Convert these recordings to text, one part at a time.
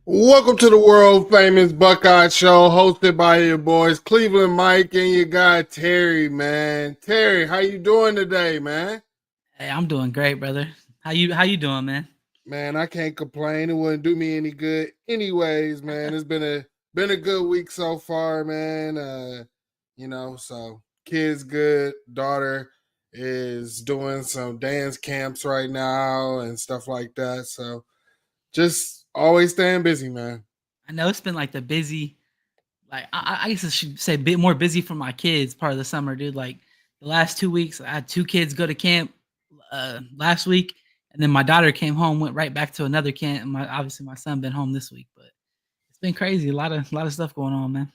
Welcome to the world famous Buckeye show, hosted by your boys Cleveland Mike and your guy Terry. Man, Terry, how you doing today, man? Hey, I'm doing great, brother. How you doing, man? Man, I can't complain. It wouldn't do me any good, anyways. Man, it's been a good week so far, man. So kids good. Daughter is doing some dance camps right now and stuff like that. So just always staying busy, man. I know it's been like the busy, like I guess I should say a bit more busy for my kids part of the summer, dude. Like the last 2 weeks, I had two kids go to camp last week, and then my daughter came home, went right back to another camp. And obviously my son been home this week, but it's been crazy. A lot of stuff going on, man.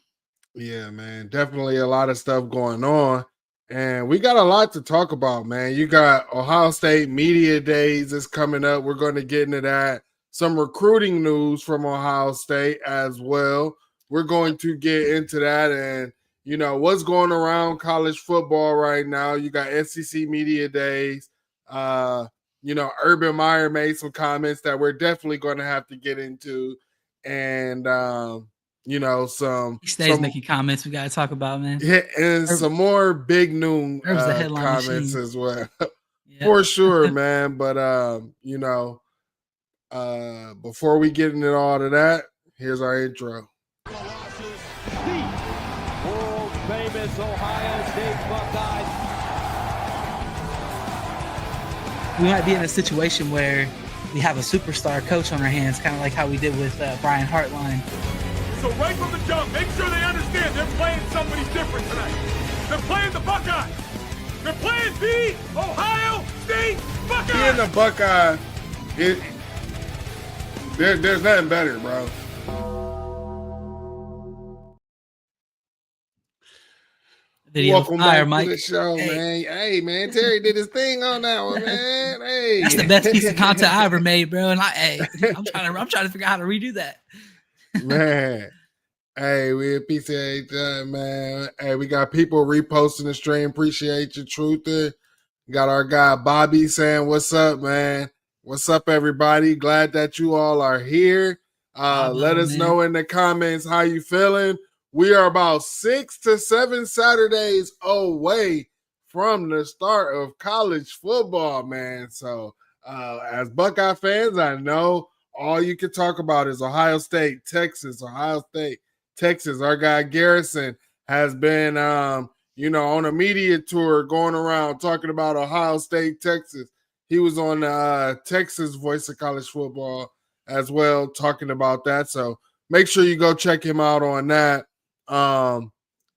Yeah, man, definitely a lot of stuff going on. And we got a lot to talk about, man. You got Ohio State Media Days is coming up. We're going to get into that. Some recruiting news from Ohio State as well. We're going to get into that and, what's going around college football right now. You got SEC Media Days. Urban Meyer made some comments that we're definitely going to have to get into. And, He stays making comments we gotta talk about, man. yeah, and Herb, some more big noon Herb's the headline comments machine. as well. Yep. For sure, man. But before we get into all of that, here's our intro. World famous Ohio State Buckeyes. We might be in a situation where we have a superstar coach on our hands, kind of like how we did with Brian Hartline. So right from the jump, make sure they understand they're playing somebody different tonight. They're playing the Buckeyes. They're playing the Ohio State Buckeyes. Being the Buckeye, there's nothing better, bro. Video Welcome fire, back Mike. to the show, man. Hey, man, Terry did his thing on that one, man. Hey, That's the best piece of content I ever made, bro. And I'm trying to figure out how to redo that. Man. Hey, we appreciate that, man. Hey, we got people reposting the stream. Appreciate you, Truther. Got our guy Bobby saying, "What's up, man? What's up, everybody? Glad that you all are here. Let us know in the comments how you feeling. We are about 6 to 7 Saturdays away from the start of college football, man. So, as Buckeye fans, I know all you can talk about is Ohio State, Texas, Ohio State, Texas. Our guy Garrison has been, on a media tour going around talking about Ohio State, Texas. He was on the Texas Voice of College Football as well, talking about that. So make sure you go check him out on that.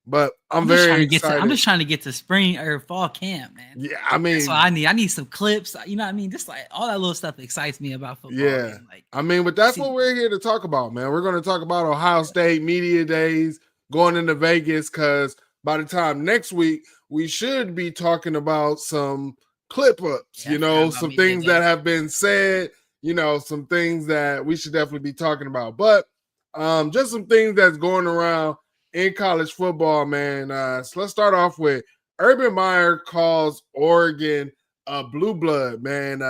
But I'm very excited. I'm just trying to get to spring or fall camp, man. Yeah, I mean, that's what I need. I need some clips. You know what I mean? Just like all that little stuff excites me about football. Yeah. Man. Like, but that's what we're here to talk about, man. We're going to talk about Ohio State Media Days going into Vegas because by the time next week, we should be talking about some clip ups, some things that have been said, some things that we should definitely be talking about. But just some things that's going around in college football, man. So let's start off with Urban Meyer calls Oregon a blue blood, man.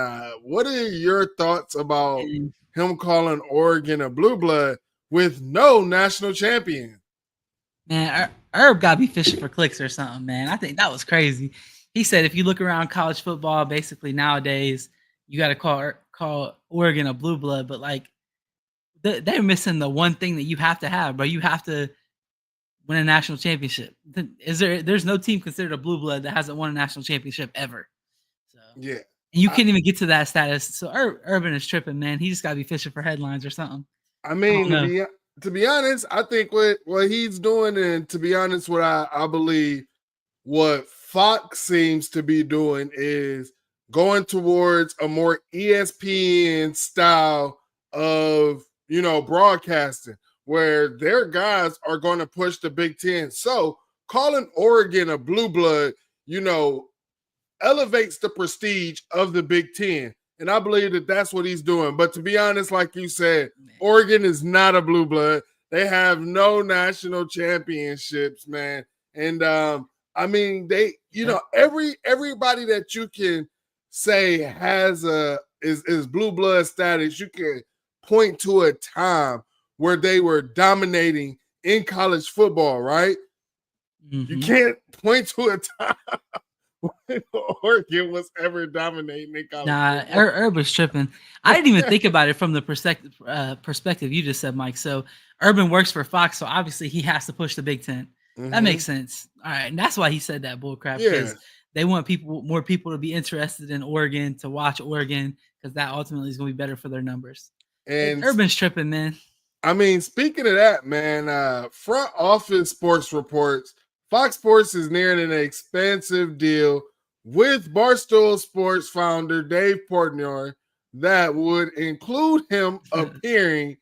What are your thoughts about him calling Oregon a blue blood with no national champion? Man, Herb got to be fishing for clicks or something, man. I think that was crazy. He said if you look around college football, basically nowadays, you got to call Oregon a blue blood, but like they're missing the one thing that you have to have, bro. You have to win a national championship. There's no team considered a blue blood that hasn't won a national championship ever. So yeah, and you can't even get to that status. So Urban is tripping, man. He just got to be fishing for headlines or something. I mean, to be honest, I think what he's doing, and to be honest, what I believe what Fox seems to be doing is going towards a more ESPN style of broadcasting, where their guys are going to push the Big Ten. So calling Oregon a blue blood, elevates the prestige of the Big Ten. And I believe that that's what he's doing. But to be honest, like you said, Oregon is not a blue blood. They have no national championships, man. And they, everybody that you can say has is blue blood status, you can point to a time where they were dominating in college football, right? You can't point to a time when Oregon was ever dominating in college football. Herb was tripping. I didn't even think about it from the perspective you just said, Mike. So Urban works for Fox, so obviously he has to push the Big Ten. That makes sense. All right, and that's why he said that bullcrap, because they want more people to be interested in Oregon, to watch Oregon, because that ultimately is going to be better for their numbers. And Urban's tripping, man. I mean, speaking of that, man, front office sports reports, Fox Sports is nearing an expansive deal with Barstool Sports founder Dave Portnoy that would include him appearing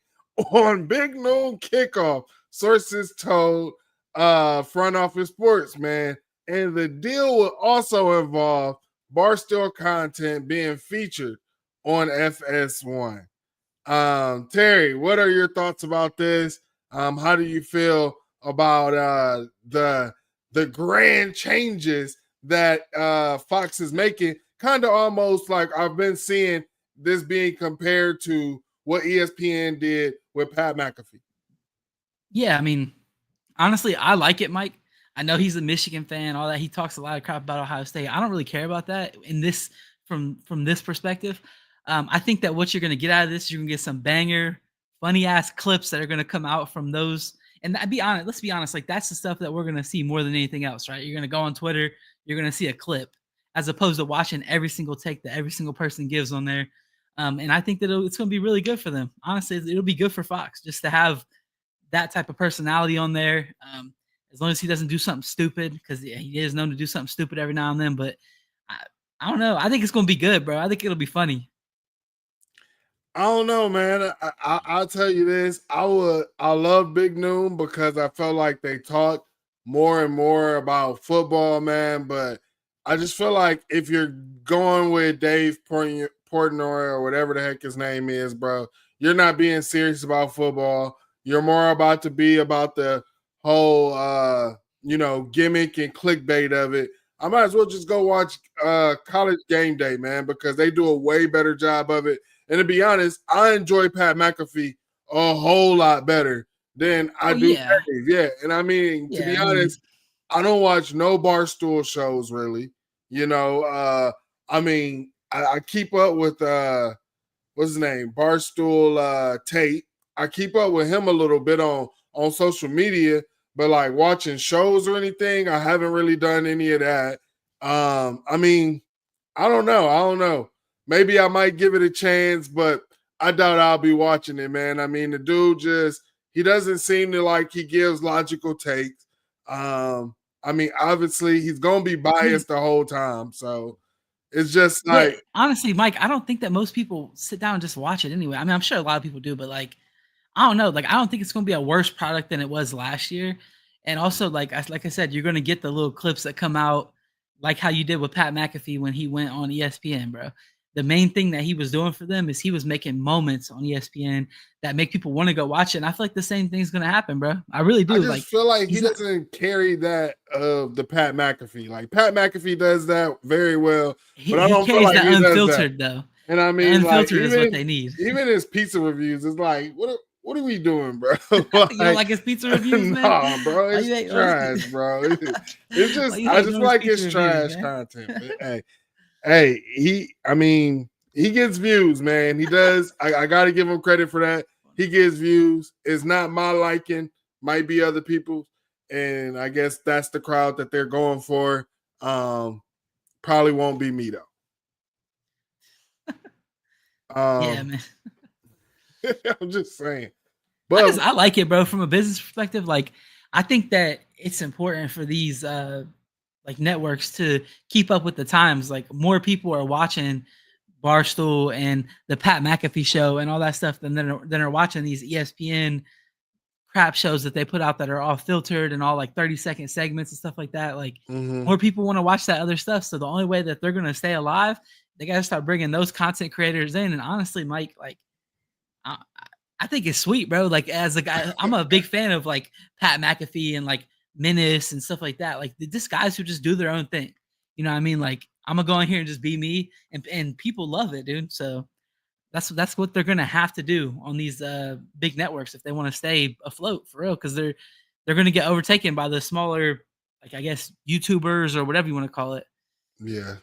on Big Noon Kickoff, sources told Front Office Sports, man. And the deal will also involve Barstool content being featured on FS1. Terry, what are your thoughts about this? How do you feel about the grand changes that Fox is making? Kind of almost like I've been seeing this being compared to what ESPN did with Pat McAfee. Yeah, I mean, honestly, I like it, Mike. I know he's a Michigan fan, all that. He talks a lot of crap about Ohio State. I don't really care about that in this from this perspective. I think that what you're going to get out of this, you're going to get some banger, funny ass clips that are going to come out from those. And let's be honest, like that's the stuff that we're going to see more than anything else, right? You're going to go on Twitter, you're going to see a clip, as opposed to watching every single take that every single person gives on there. And I think that it's going to be really good for them. Honestly, it'll be good for Fox just to have that type of personality on there. As long as he doesn't do something stupid, because he is known to do something stupid every now and then. But I don't know. I think it's going to be good, bro. I think it'll be funny. I don't know, man. I'll tell you this. I love Big Noon because I felt like they talked more and more about football, man. But I just feel like if you're going with Dave Portnoy or whatever the heck his name is, bro, you're not being serious about football. You're more about to be about the whole, gimmick and clickbait of it. I might as well just go watch College Game Day, man, because they do a way better job of it. And to be honest, I enjoy Pat McAfee a whole lot better than I do Dave. Yeah. And I mean, to be honest, I don't watch no Barstool shows really. I keep up with what's his name? Barstool Tate. I keep up with him a little bit on social media, but like watching shows or anything, I haven't really done any of that. I don't know. Maybe I might give it a chance, but I doubt I'll be watching it, man. I mean, the dude he doesn't seem to like he gives logical takes. Obviously he's going to be biased the whole time. So it's just like, honestly, Mike, I don't think that most people sit down and just watch it anyway. I mean, I'm sure a lot of people do, but like, I don't know. Like, I don't think it's going to be a worse product than it was last year. And also, like I said, you're going to get the little clips that come out, like how you did with Pat McAfee when he went on ESPN, bro. The main thing that he was doing for them is he was making moments on ESPN that make people want to go watch it. And I feel like the same thing's going to happen, bro. I really do. I just feel like he doesn't carry that of the Pat McAfee. Like Pat McAfee does that very well, but I don't feel like he unfiltered does that. Though. And I mean, unfiltered is what they need. Even his pizza reviews is like, what are we doing, bro? You don't like his pizza reviews, man? Nah, bro, it's trash, bro. It's just I just like his trash content. Hey, he gets views, man. He does. I got to give him credit for that. He gets views. It's not my liking. Might be other people's. And I guess that's the crowd that they're going for. Probably won't be me, though. Yeah, man. I'm just saying. But I like it, bro. From a business perspective, like I think that it's important for these like networks to keep up with the times. Like more people are watching Barstool and the Pat McAfee show and all that stuff than are watching these ESPN crap shows that they put out that are all filtered and all like 30-second segments and stuff like that. Like more people want to watch that other stuff. So the only way that they're going to stay alive, they got to start bringing those content creators in. And honestly, Mike, like I think it's sweet, bro. Like as a guy, I'm a big fan of like Pat McAfee and like Menace and stuff like that. Like just guys who just do their own thing. You know what I mean? Like I'm gonna go in here and just be me, and people love it, dude. So That's what they're gonna have to do on these big networks if they want to stay afloat for real, because they're gonna get overtaken by the smaller, like, I guess, YouTubers or whatever you want to call it. Yeah,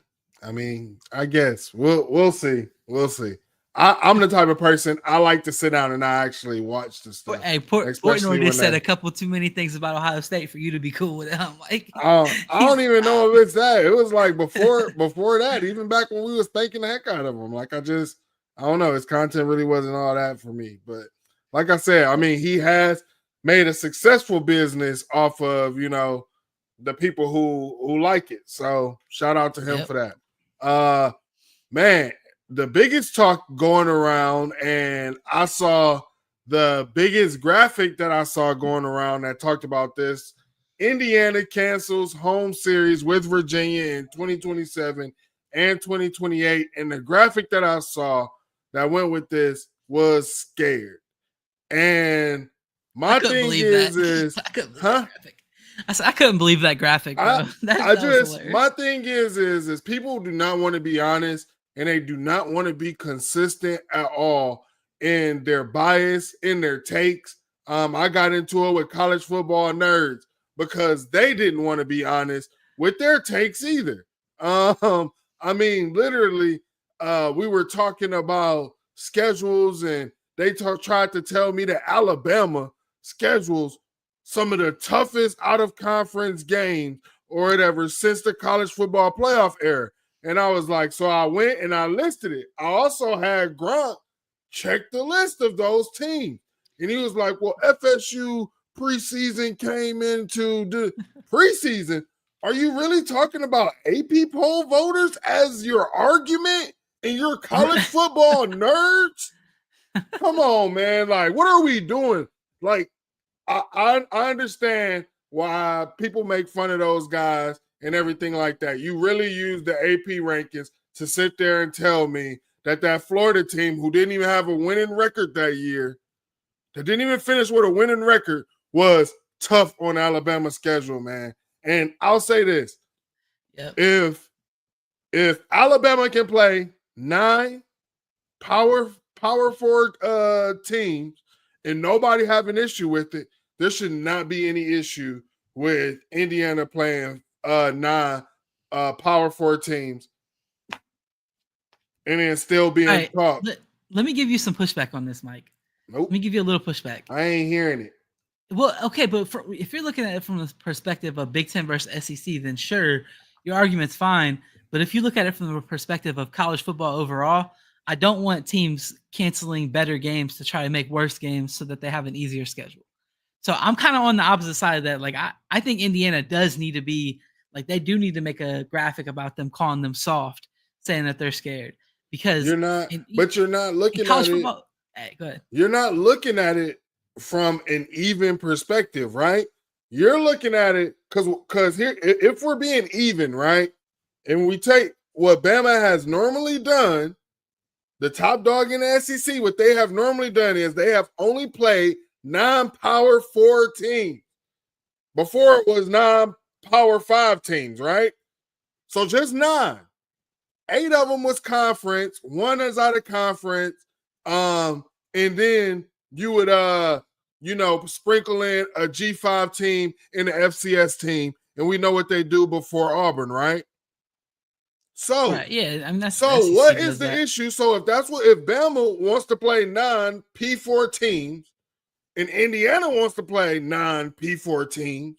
I mean, I guess we'll see. We'll see. I'm the type of person I like to sit down and I actually watch the stuff. Hey, Portnoy just said a couple too many things about Ohio State for you to be cool with it. I'm like, I don't even know if it's that. It was like before that, even back when we was spanking the heck out of them. Like I don't know. His content really wasn't all that for me. But like I said, I mean, he has made a successful business off of, the people who like it. So shout out to him for that. Man, the biggest talk going around, and I saw the biggest graphic that I saw going around that talked about this. Indiana cancels home series with Virginia in 2027 and 2028. And the graphic that I saw that went with this was scared. And my thing is I couldn't believe that graphic, bro. My thing is people do not want to be honest, and they do not want to be consistent at all in their bias, in their takes. I got into it with college football nerds because they didn't want to be honest with their takes either. I mean, literally, we were talking about schedules, and they tried to tell me that Alabama schedules some of the toughest out-of-conference games or whatever since the college football playoff era. And I was like, so I went and I listed it. I also had Gronk check the list of those teams. And he was like, well, FSU preseason came into the preseason. Are you really talking about AP poll voters as your argument and your college football nerds? Come on, man. Like, what are we doing? Like, I understand why people make fun of those guys and everything like that. You really use the AP rankings to sit there and tell me that Florida team, who didn't even have a winning record that year, that didn't even finish with a winning record, was tough on Alabama's schedule, man. And I'll say this. Yep. If Alabama can play 9 power forward teams and nobody have an issue with it, there should not be any issue with Indiana playing 9 power forward teams and then still being taught. Let me give you some pushback on this, Mike. Nope. Let me give you a little pushback. I ain't hearing it. Well, okay, but if you're looking at it from the perspective of Big Ten versus SEC, then sure, your argument's fine. But if you look at it from the perspective of college football overall, I don't want teams canceling better games to try to make worse games so that they have an easier schedule. So I'm kind of on the opposite side of that. Like, I think Indiana does need to be, like, they do need to make a graphic about them calling them soft, saying that they're scared. Because you're not looking at it. Football, hey, go ahead. You're not looking at it from an even perspective, right? You're looking at it because here, if we're being even, right, and we take what Bama has normally done, the top dog in the SEC, what they have normally done is they have only played 9 Power 4 teams. Before it was 9 Power 5 teams, right? So just 9. 8 of them was conference. 1 is out of conference. And then you would sprinkle in a G5 team and an FCS team, and we know what they do before Auburn, right? So right, yeah, I mean what is the issue? So if Bama wants to play 9 P4 teams and Indiana wants to play 9 P4 teams,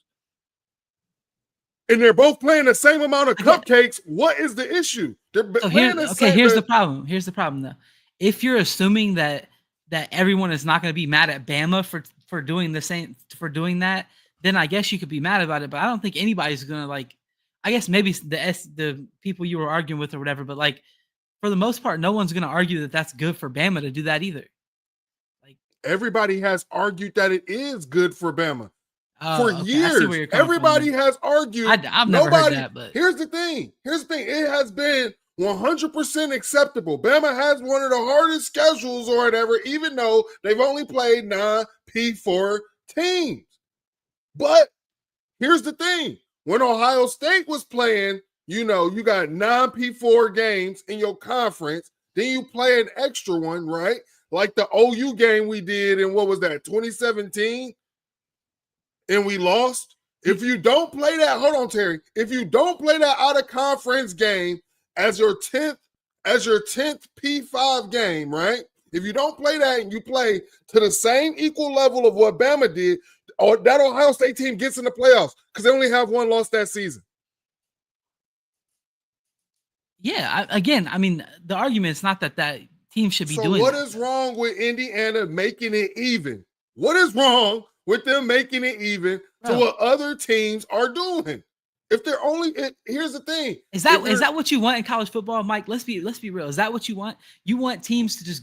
and they're both playing the same amount of cupcakes, what is the issue? Here's the problem. Here's the problem, though. If you're assuming that everyone is not going to be mad at Bama for doing the same, for doing that, then I guess you could be mad about it. But I don't think anybody's going to, like, I guess maybe the people you were arguing with or whatever, but, like, for the most part, no one's going to argue that that's good for Bama to do that either. Like, everybody has argued that it is good for Bama for years. Everybody has argued. I've never heard that, but here's the thing. It has been 100% acceptable. Bama has one of the hardest schedules or whatever, even though they've only played 9 P4 teams. But here's the thing. When Ohio State was playing, you got 9 P4 games in your conference. then you play an extra one, right? Like the OU game we did in, what was that, 2017? And we lost. If you don't play that, hold on, Terry. If you don't play that out of conference game as your 10th P5 game, right? If you don't play that and you play to the same equal level of what Bama did, or that Ohio State team gets in the playoffs because they only have one loss that season. Yeah, I mean, the argument is not that team should be doing. So what is wrong with Indiana making it even? What is wrong with them making it even to what other teams are doing? If they're only, here's the thing: is that what you want in college football, Mike? Let's be real. Is that what you want? You want teams to just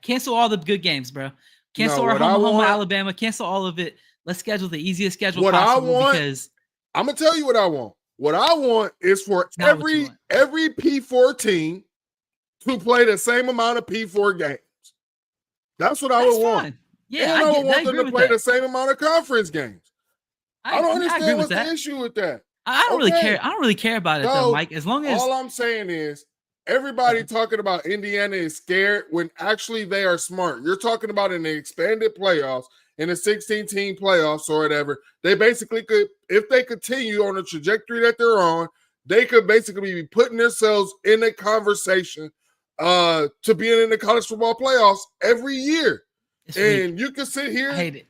cancel all the good games, bro. Cancel our home Alabama. Cancel all of it. Let's schedule the easiest schedule possible. Because I'm gonna tell you what I want. What I want is for every P4 team to play the same amount of P4 games. That's what I would want. Yeah, and I would want them to play the same amount of conference games. I don't understand what's the issue with that. I don't really care. I don't really care about it though, Mike. As long as all I'm saying is everybody talking about Indiana is scared when actually they are smart. You're talking about in the expanded playoffs, in the 16-team playoffs or whatever. They basically could, if they continue on the trajectory that they're on, they could basically be putting themselves in a conversation to being in the college football playoffs every year. And you can sit here and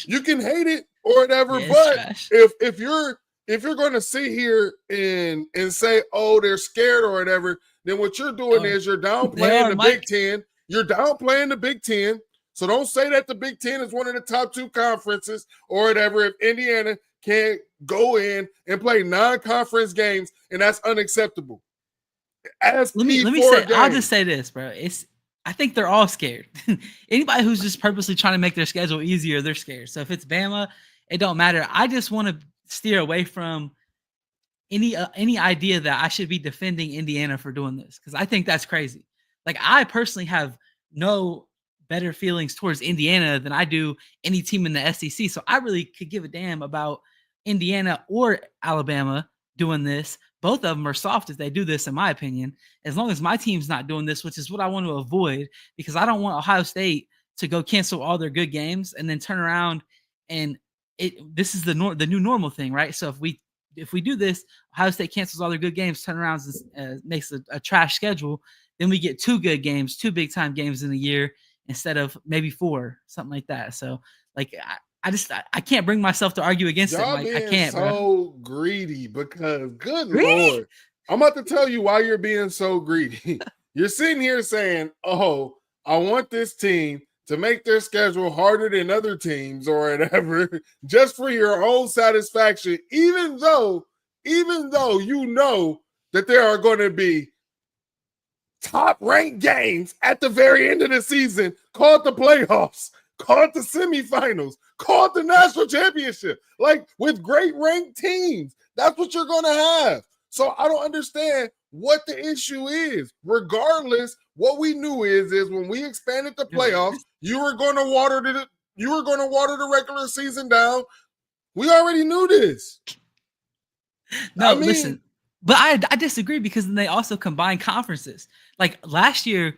you can hate it or whatever, but if you're going to sit here and say, oh, they're scared or whatever, then what you're doing is you're downplaying the Big Ten. You're downplaying the Big Ten. So don't say that the Big Ten is one of the top two conferences or whatever. If Indiana can't go in and play non-conference games, and that's unacceptable. Let me say, I'll just say this, bro. I think they're all scared. Anybody who's just purposely trying to make their schedule easier, they're scared. So if it's Bama, it don't matter. I just want to steer away from any idea that I should be defending Indiana for doing this, because I think that's crazy. Like, I personally have no better feelings towards Indiana than I do any team in the SEC. So I really could give a damn about Indiana or Alabama doing this. Both of them are soft if they do this, in my opinion, as long as my team's not doing this, which is what I want to avoid, because I don't want Ohio State to go cancel all their good games and then turn around and this is the new normal thing, right? So if we do this, Ohio State cancels all their good games, turn around and makes a trash schedule, then we get 2 good games, 2 big time games in a year instead of maybe 4, something like that. So like I can't bring myself to argue against it. Like, I can't. So greedy, because Lord, I'm about to tell you why you're being so greedy. You're sitting here saying, "Oh, I want this team to make their schedule harder than other teams or whatever, just for your own satisfaction." Even though you know that there are going to be top-ranked games at the very end of the season, call it the playoffs, call it the semifinals, call it the national championship, like with great ranked teams. That's what you're going to have. So I don't understand what the issue is. Regardless, what we knew is when we expanded the playoffs, you were going to water the regular season down. We already knew this. No, listen. But I disagree, because then they also combine conferences. Like last year,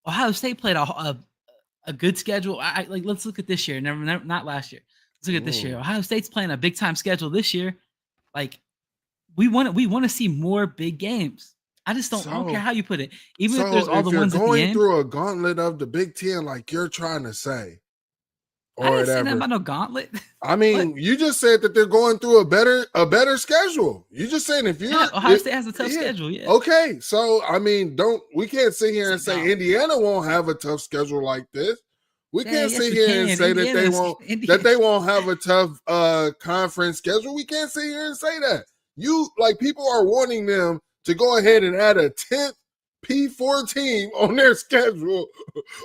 Ohio State played a good schedule. Let's look at this year. Never, not last year. Let's look at this year. Ohio State's playing a big time schedule this year. Like we want to see more big games. I just don't care how you put it. Even if there's all the ones at the end. Going through a gauntlet of the Big Ten, like you're trying to say. I didn't say that about no gauntlet. I mean, you just said that they're going through a better schedule. You just saying Ohio State has a tough schedule. Yeah. Okay, so I mean, we can't sit here and say Indiana won't have a tough schedule like this. We can't sit here and say that they won't have a tough conference schedule. We can't sit here and say that. People are wanting them to go ahead and add a 10th P4 team on their schedule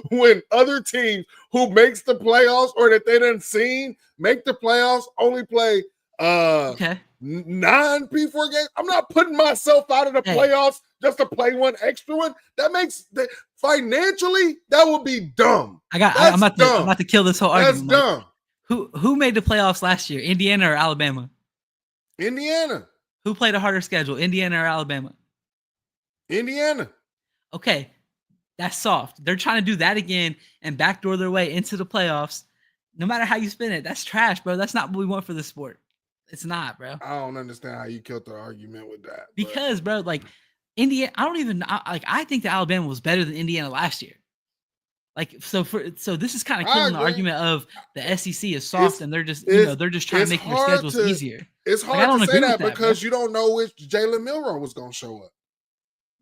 when other teams who makes the playoffs or that they done seen make the playoffs only play 9 P4 games. I'm not putting myself out of the playoffs just to play one extra one. That makes financially that would be dumb. I'm about to kill this whole argument. That's dumb. Who made the playoffs last year? Indiana or Alabama? Indiana. Who played a harder schedule? Indiana or Alabama? Indiana. Okay, That's soft. They're trying to do that again and backdoor their way into the playoffs. No matter how you spin it, that's trash, bro. That's not what we want for the sport. It's not, bro. I don't understand how you killed the argument with that. Because, bro, like Indiana, I think that Alabama was better than Indiana last year. Like, so this is kind of killing the argument of the SEC is soft and they're just trying to make their schedules easier. It's hard to say that because you don't know which Jalen Milroe was going to show up.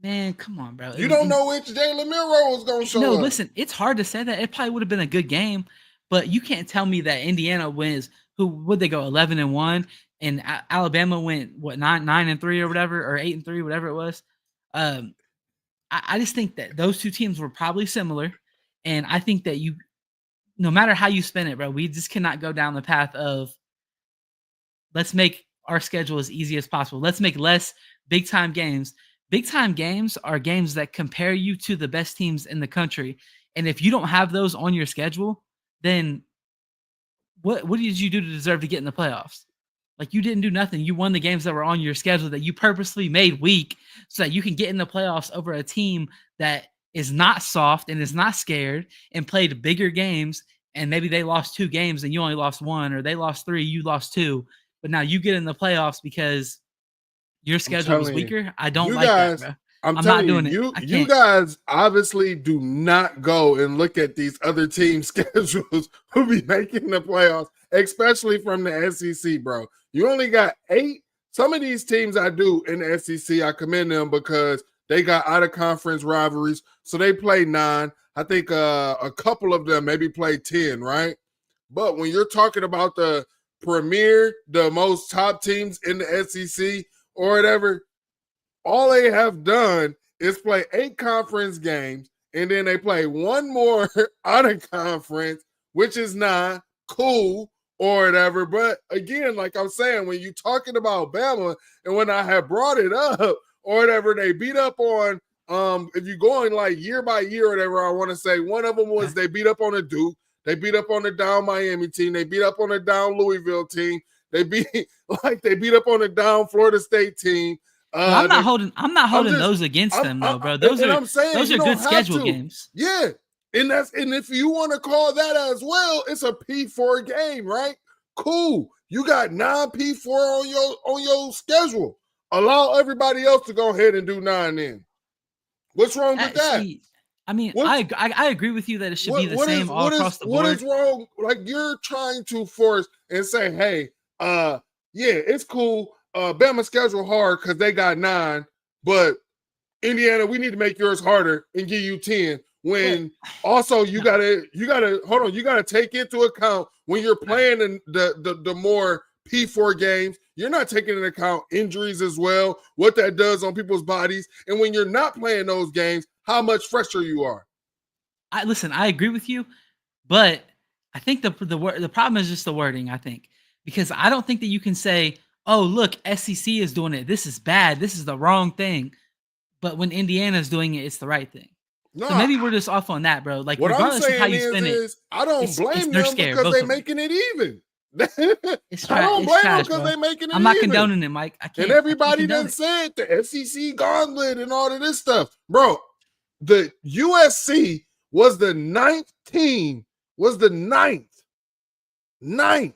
Man, come on, bro. You don't know which Jalen Milroe was going to show up. No, listen, it's hard to say that. It probably would have been a good game, but you can't tell me that Indiana wins. Would they go 11-1 and Alabama went 9-3 or whatever, or 8-3, whatever it was. I just think that those two teams were probably similar. And I think that no matter how you spin it, bro, we just cannot go down the path of let's make our schedule as easy as possible. Let's make less big time games. Big time games are games that compare you to the best teams in the country. And if you don't have those on your schedule, then what did you do to deserve to get in the playoffs? Like, you didn't do nothing. You won the games that were on your schedule that you purposely made weak so that you can get in the playoffs over a team that is not soft and is not scared and played bigger games. And maybe they lost 2 games and you only lost 1, or they lost 3, you lost 2. But now you get in the playoffs because your schedule was weaker. I don't like that, bro. I'm not doing it. You guys obviously do not go and look at these other teams' schedules who be making the playoffs, especially from the SEC, bro. You only got 8. Some of these teams I do in the SEC, I commend them because they got out-of-conference rivalries, so they play 9. I think a couple of them maybe play 10, right? But when you're talking about the most top teams in the SEC or whatever, all they have done is play 8 conference games, and then they play 1 more out-of-conference, which is not cool or whatever. But again, like I'm saying, when you're talking about Bama, and when I have brought it up, or whatever, they beat up on, if you're going like year by year or whatever, I want to say one of them was they beat up on a Duke, they beat up on the down Miami team, they beat up on the down Louisville team, they beat up on the down Florida State team. I'm not holding those against them though, bro. Those are good schedule games. Yeah. And if you want to call that as well, it's a P4 game, right? Cool. You got 9 P4 on your schedule. Allow everybody else to go ahead and do 9 then. What's wrong with that? I mean, I agree with you that it should be the same all across the board. What is wrong? Like, you're trying to force and say, hey, yeah, it's cool. Bama schedule hard because they got 9, but Indiana, we need to make yours harder and give you 10. When also you gotta hold on, you gotta take into account when you're playing in the more P4 games, you're not taking into account injuries as well, what that does on people's bodies, and when you're not playing those games, how much fresher you are. I agree with you, but I think the problem is just the wording. I think because I don't think that you can say, "Oh, look, SEC is doing it. This is bad. This is the wrong thing," but when Indiana's doing it, it's the right thing. No, so maybe we're just off on that, bro. Like, regardless of how you spin it, I don't blame them because they're making it even. I don't blame them because they're making it even. I'm not condoning it, Mike. I can't. And everybody done said the SEC gauntlet and all of this stuff. Bro, the USC was the 9th team, ninth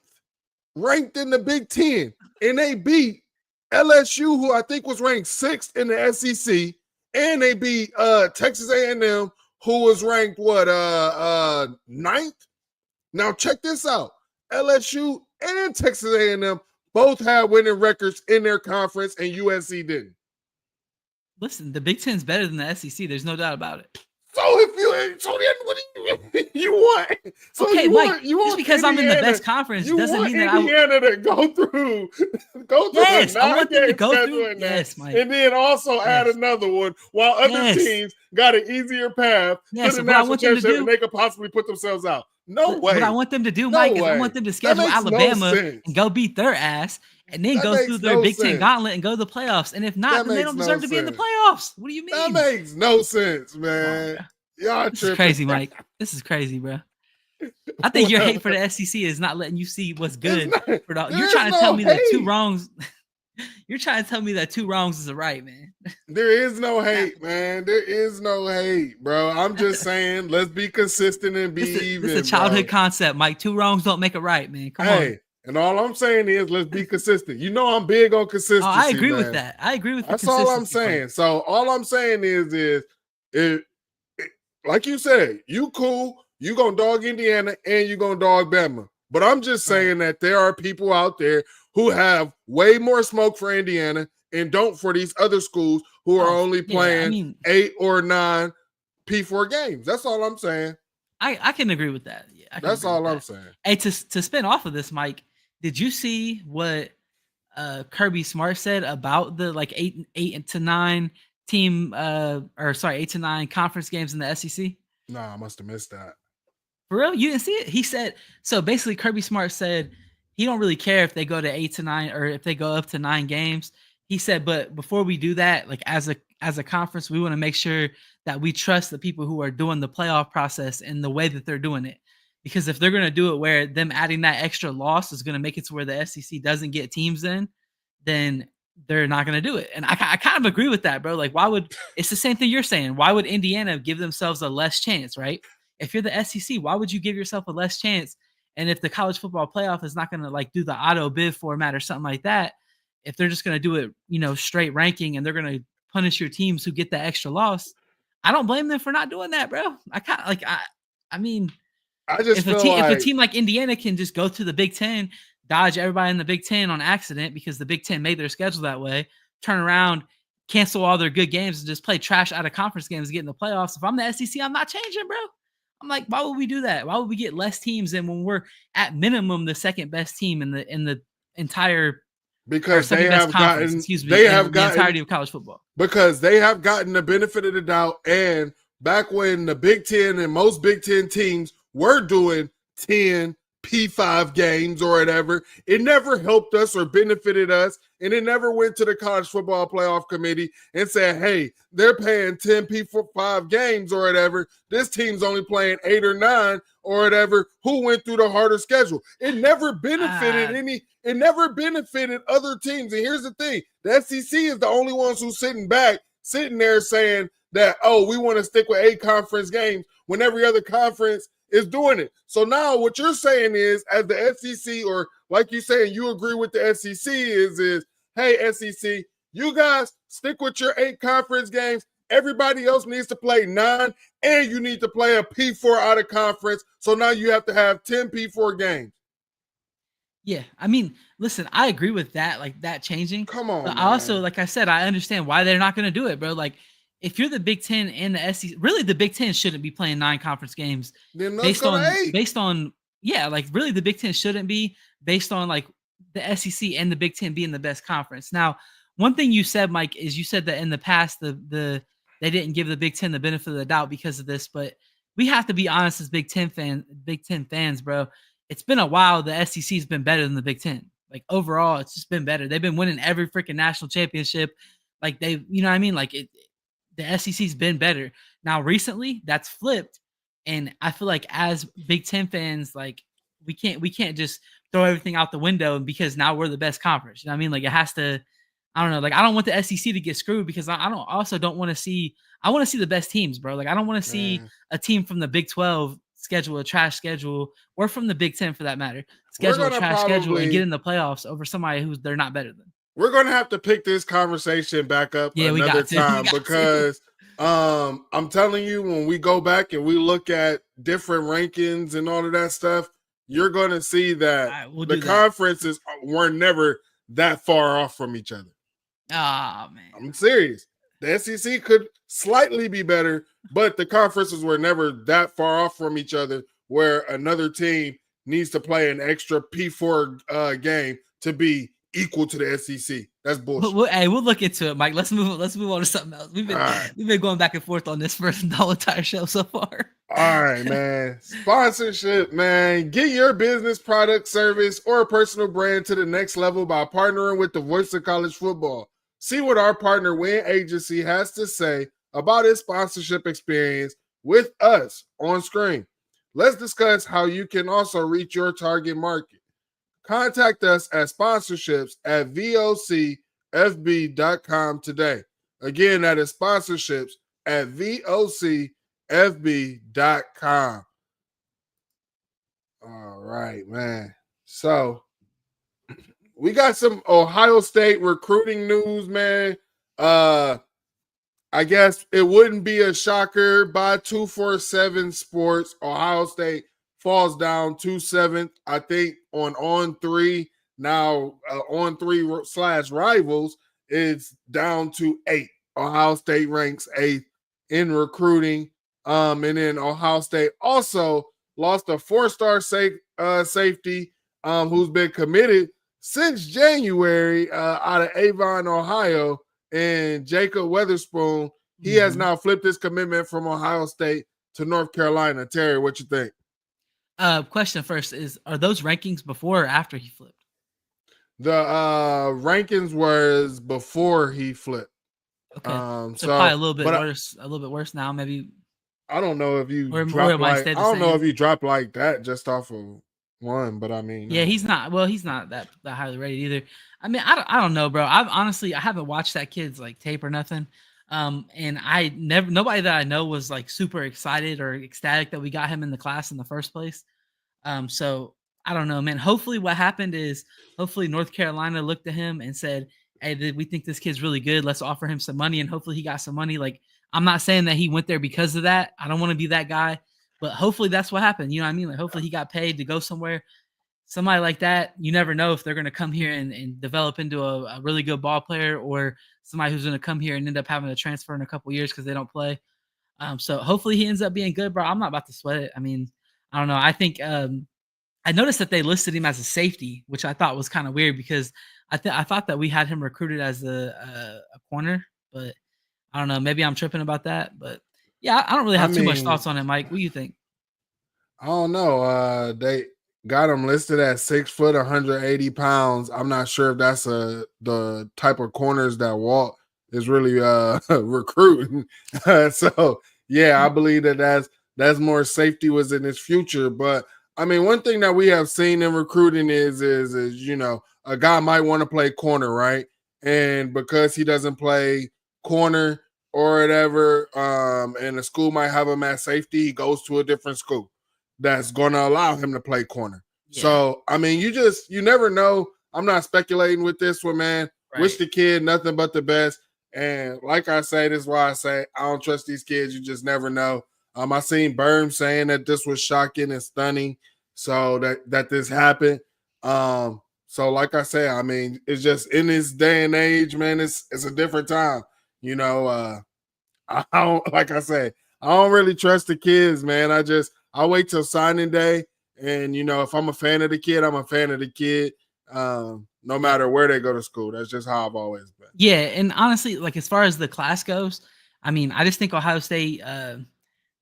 ranked in the Big Ten. And they beat LSU, who I think was ranked 6th in the SEC. And they beat Texas A&M, who was ranked 9th. Now check this out: LSU and Texas A&M both had winning records in their conference, and USC didn't. Listen, the Big Ten's better than the SEC. There's no doubt about it. So then what do you want? So okay, Mike, just because Indiana, I'm in the best conference doesn't mean that Indiana to go through. Yes, I want them to go through. Yes, Mike. And then also add another one while other teams got an easier path to the national championship and they could possibly put themselves out. No way. What I want them to do, Mike, is I want them to schedule Alabama and go beat their ass and then go through their Big Ten gauntlet and go to the playoffs. And if not, then they don't deserve to be in the playoffs. What do you mean? That makes no sense, man. Y'all this is crazy, Mike. This is crazy, bro. I think your hate for the SEC is not letting you see what's good. You're trying to tell me that 2 wrongs. You're trying to tell me that 2 wrongs is a right, man. There is no hate, man. There is no hate, bro. I'm just saying, let's be consistent and be even. This is a childhood concept, Mike. 2 wrongs don't make a right, man. Come on. And all I'm saying is, let's be consistent. You know, I'm big on consistency. Oh, I agree with that. I agree with that's all I'm saying. Part. So all I'm saying is like you said, you cool. You gonna dog Indiana and you gonna dog Bama. But I'm just saying that there are people out there who have way more smoke for Indiana and don't for these other schools who are only playing 8 or 9 P4 games. That's all I'm saying. I can agree with that. Yeah, that's all I'm saying. Hey, to spin off of this, Mike, did you see what Kirby Smart said about the 8 to 9 team 8 to 9 conference games in the SEC? No, I must have missed that. For real? You didn't see it? He said, so basically Kirby Smart said he don't really care if they go to 8 to 9 or if they go up to 9 games. He said, but before we do that, like as a conference, we want to make sure that we trust the people who are doing the playoff process and the way that they're doing it. Because if they're going to do it where them adding that extra loss is going to make it to where the SEC doesn't get teams in, then they're not going to do it. And I kind of agree with that, bro. Like, why would – it's the same thing you're saying. Why would Indiana give themselves a less chance, right? If you're the SEC, why would you give yourself a less chance? And if the college football playoff is not going to do the auto bid format or something like that, if they're just going to do it, straight ranking and they're going to punish your teams who get that extra loss, I don't blame them for not doing that, bro. I just feel if a team like Indiana can just go to the Big Ten, dodge everybody in the Big Ten on accident because the Big Ten made their schedule that way, turn around, cancel all their good games and just play trash out of conference games and get in the playoffs. If I'm the SEC, I'm not changing, bro. I'm like, why would we do that? Why would we get less teams than when we're at minimum the second best team in the entire because they have gotten the entirety of college football. Because they have gotten the benefit of the doubt. And back when the Big Ten and most Big Ten teams were doing 10 P5 games or whatever, it never helped us or benefited us. And it never went to the College Football Playoff Committee and said, hey, they're paying 10 P5 games or whatever. This team's only playing 8 or 9 or whatever. Who went through the harder schedule? It never benefited it never benefited other teams. And here's the thing. The SEC is the only ones who's sitting there saying that, oh, we want to stick with 8 conference games when every other conference is doing it. So now what you're saying is, as the SEC, or like you're saying, you agree with the SEC is hey, SEC, you guys stick with your 8 conference games. Everybody else needs to play 9, and you need to play a P4 out of conference. So now you have to have 10 P4 games. Yeah, I mean, listen, I agree with that, that changing. Come on, but I also, like I said, I understand why they're not going to do it, bro. Like, if you're the Big Ten and the SEC, really the Big Ten shouldn't be playing 9 conference games based on really the Big Ten shouldn't be based on the SEC and the Big Ten being the best conference. Now, one thing you said, Mike, is you said that in the past they didn't give the Big Ten the benefit of the doubt because of this, but we have to be honest as Big Ten fans, bro. It's been a while. The SEC has been better than the Big Ten. Like, overall, it's just been better. They've been winning every freaking national championship. Like, they, you know what I mean? Like, the SEC's been better. Now, recently, that's flipped. And I feel like as Big Ten fans, like, we can't just throw everything out the window because now we're the best conference. You know what I mean? Like, it has to, I don't know. Like, I don't want the SEC to get screwed because I want to see the best teams, bro. Like, I don't want to see a team from the Big 12 schedule a trash schedule, or from the Big Ten for that matter, schedule a trash schedule and get in the playoffs over somebody who's they're not better than. We're going to have to pick this conversation back up another time because I'm telling you, when we go back and we look at different rankings and all of that stuff, you're going to see that the conferences were never that far off from each other. Oh, man. I'm serious. The SEC could slightly be better, but the conferences were never that far off from each other where another team needs to play an extra P4 game to be equal to the SEC. That's bullshit. We'll look into it, Mike. Let's move on to something else. We've been going back and forth on this for the whole entire show so far. All right, man. Sponsorship, man. Get your business, product, service, or personal brand to the next level by partnering with the Voice of College Football. See what our partner Win Agency has to say about its sponsorship experience with us on screen. Let's discuss how you can also reach your target market. Contact us at sponsorships@vocwin.com vocfb.com today. Again, that is sponsorships at vocfb.com. All right, man. So we got some Ohio State recruiting news, man. I guess it wouldn't be a shocker by 247 Sports. Ohio State falls down to 7th, I think, on 3. Now, on 3/rivals, it's down to 8. Ohio State ranks 8th in recruiting. And then Ohio State also lost a 4-star safety who's been committed since January out of Avon, Ohio, and Jacob Weatherspoon. He has now flipped his commitment from Ohio State to North Carolina. Terry, what you think? Question first are those rankings before or after he flipped? The rankings was before he flipped. Okay. So probably a little bit worse now, maybe. I don't know if you dropped like I don't know if you dropped like that just off of one, but I mean, yeah, he's not that highly rated either. I mean, I don't know, bro. I haven't watched that kid's like tape or nothing. And nobody that I know was like super excited or ecstatic that we got him in the class in the first place. So I don't know, man. Hopefully what happened is North Carolina looked at him and said, hey, we think this kid's really good. Let's offer him some money. And hopefully he got some money. Like, I'm not saying that he went there because of that. I don't want to be that guy, but hopefully that's what happened. You know what I mean? Like, hopefully he got paid to go somewhere. Somebody like that, you never know if they're going to come here and develop into a really good ball player, or somebody who's going to come here and end up having to transfer in a couple years because they don't play. So hopefully he ends up being good, bro. I'm not about to sweat it. I mean, I don't know. I think I noticed that they listed him as a safety, which I thought was kind of weird because I thought that we had him recruited as a corner, but I don't know. Maybe I'm tripping about that, but yeah, I don't really have too much thoughts on it, Mike. What do you think? I don't know. They got him listed at 6 foot, 180 pounds. I'm not sure if that's the type of corners that Walt is really recruiting. So yeah, I believe that's more safety was in his future. But I mean, one thing that we have seen in recruiting is you know, a guy might want to play corner, right? And because he doesn't play corner or whatever, and the school might have him at safety, he goes to a different school that's going to allow him to play corner. Yeah. So, I mean, you never know. I'm not speculating with this one, man. Right. Wish the kid nothing but the best. And like I say, this is why I say I don't trust these kids. You just never know. I seen Berm saying that this was shocking and stunning, so that this happened. So like I say, I mean, it's just in this day and age, man, it's a different time. You know, I don't, like I say, I don't really trust the kids, man. I wait till signing day, and you know, if I'm a fan of the kid, I'm a fan of the kid. No matter where they go to school. That's just how I've always been. Yeah, and honestly, like as far as the class goes, I mean, I just think Ohio State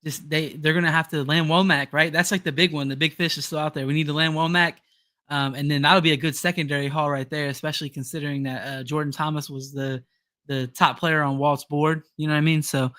they're gonna have to land Womack, right? That's like the big one. The big fish is still out there. We need to land Womack. And then that'll be a good secondary haul right there, especially considering that Jordan Thomas was the top player on Walt's board. You know what I mean? So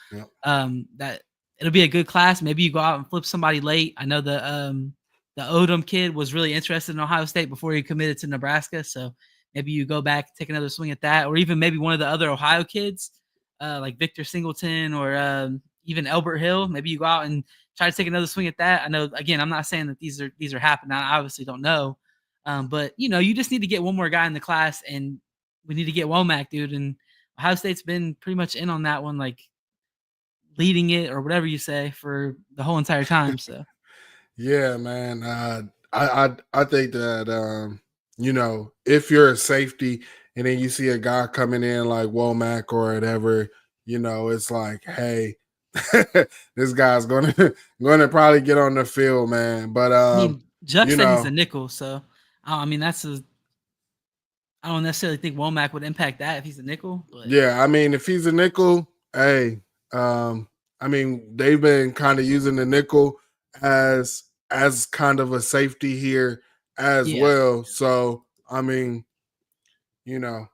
that it'll be a good class. Maybe you go out and flip somebody late. I know the Odom kid was really interested in Ohio State before he committed to Nebraska. So maybe you go back, take another swing at that, or even maybe one of the other Ohio kids, like Victor Singleton or even Elbert Hill. Maybe you go out and try to take another swing at that. I know, again, I'm not saying that these are happening. I obviously don't know. But, you know, you just need to get one more guy in the class, and we need to get Womack, dude. And Ohio State's been pretty much in on that one, like leading it or whatever you say for the whole entire time. So, yeah, man. I think that, you know, if you're a safety and then you see a guy coming in like Womack or whatever, you know, it's like, hey, this guy's going to probably get on the field, man. But, I mean, Juck said he's a nickel, so. I mean, I don't necessarily think Womack would impact that if he's a nickel. But. Yeah, I mean, if he's a nickel, hey, I mean, they've been kind of using the nickel as kind of a safety here as well. So, I mean, you know,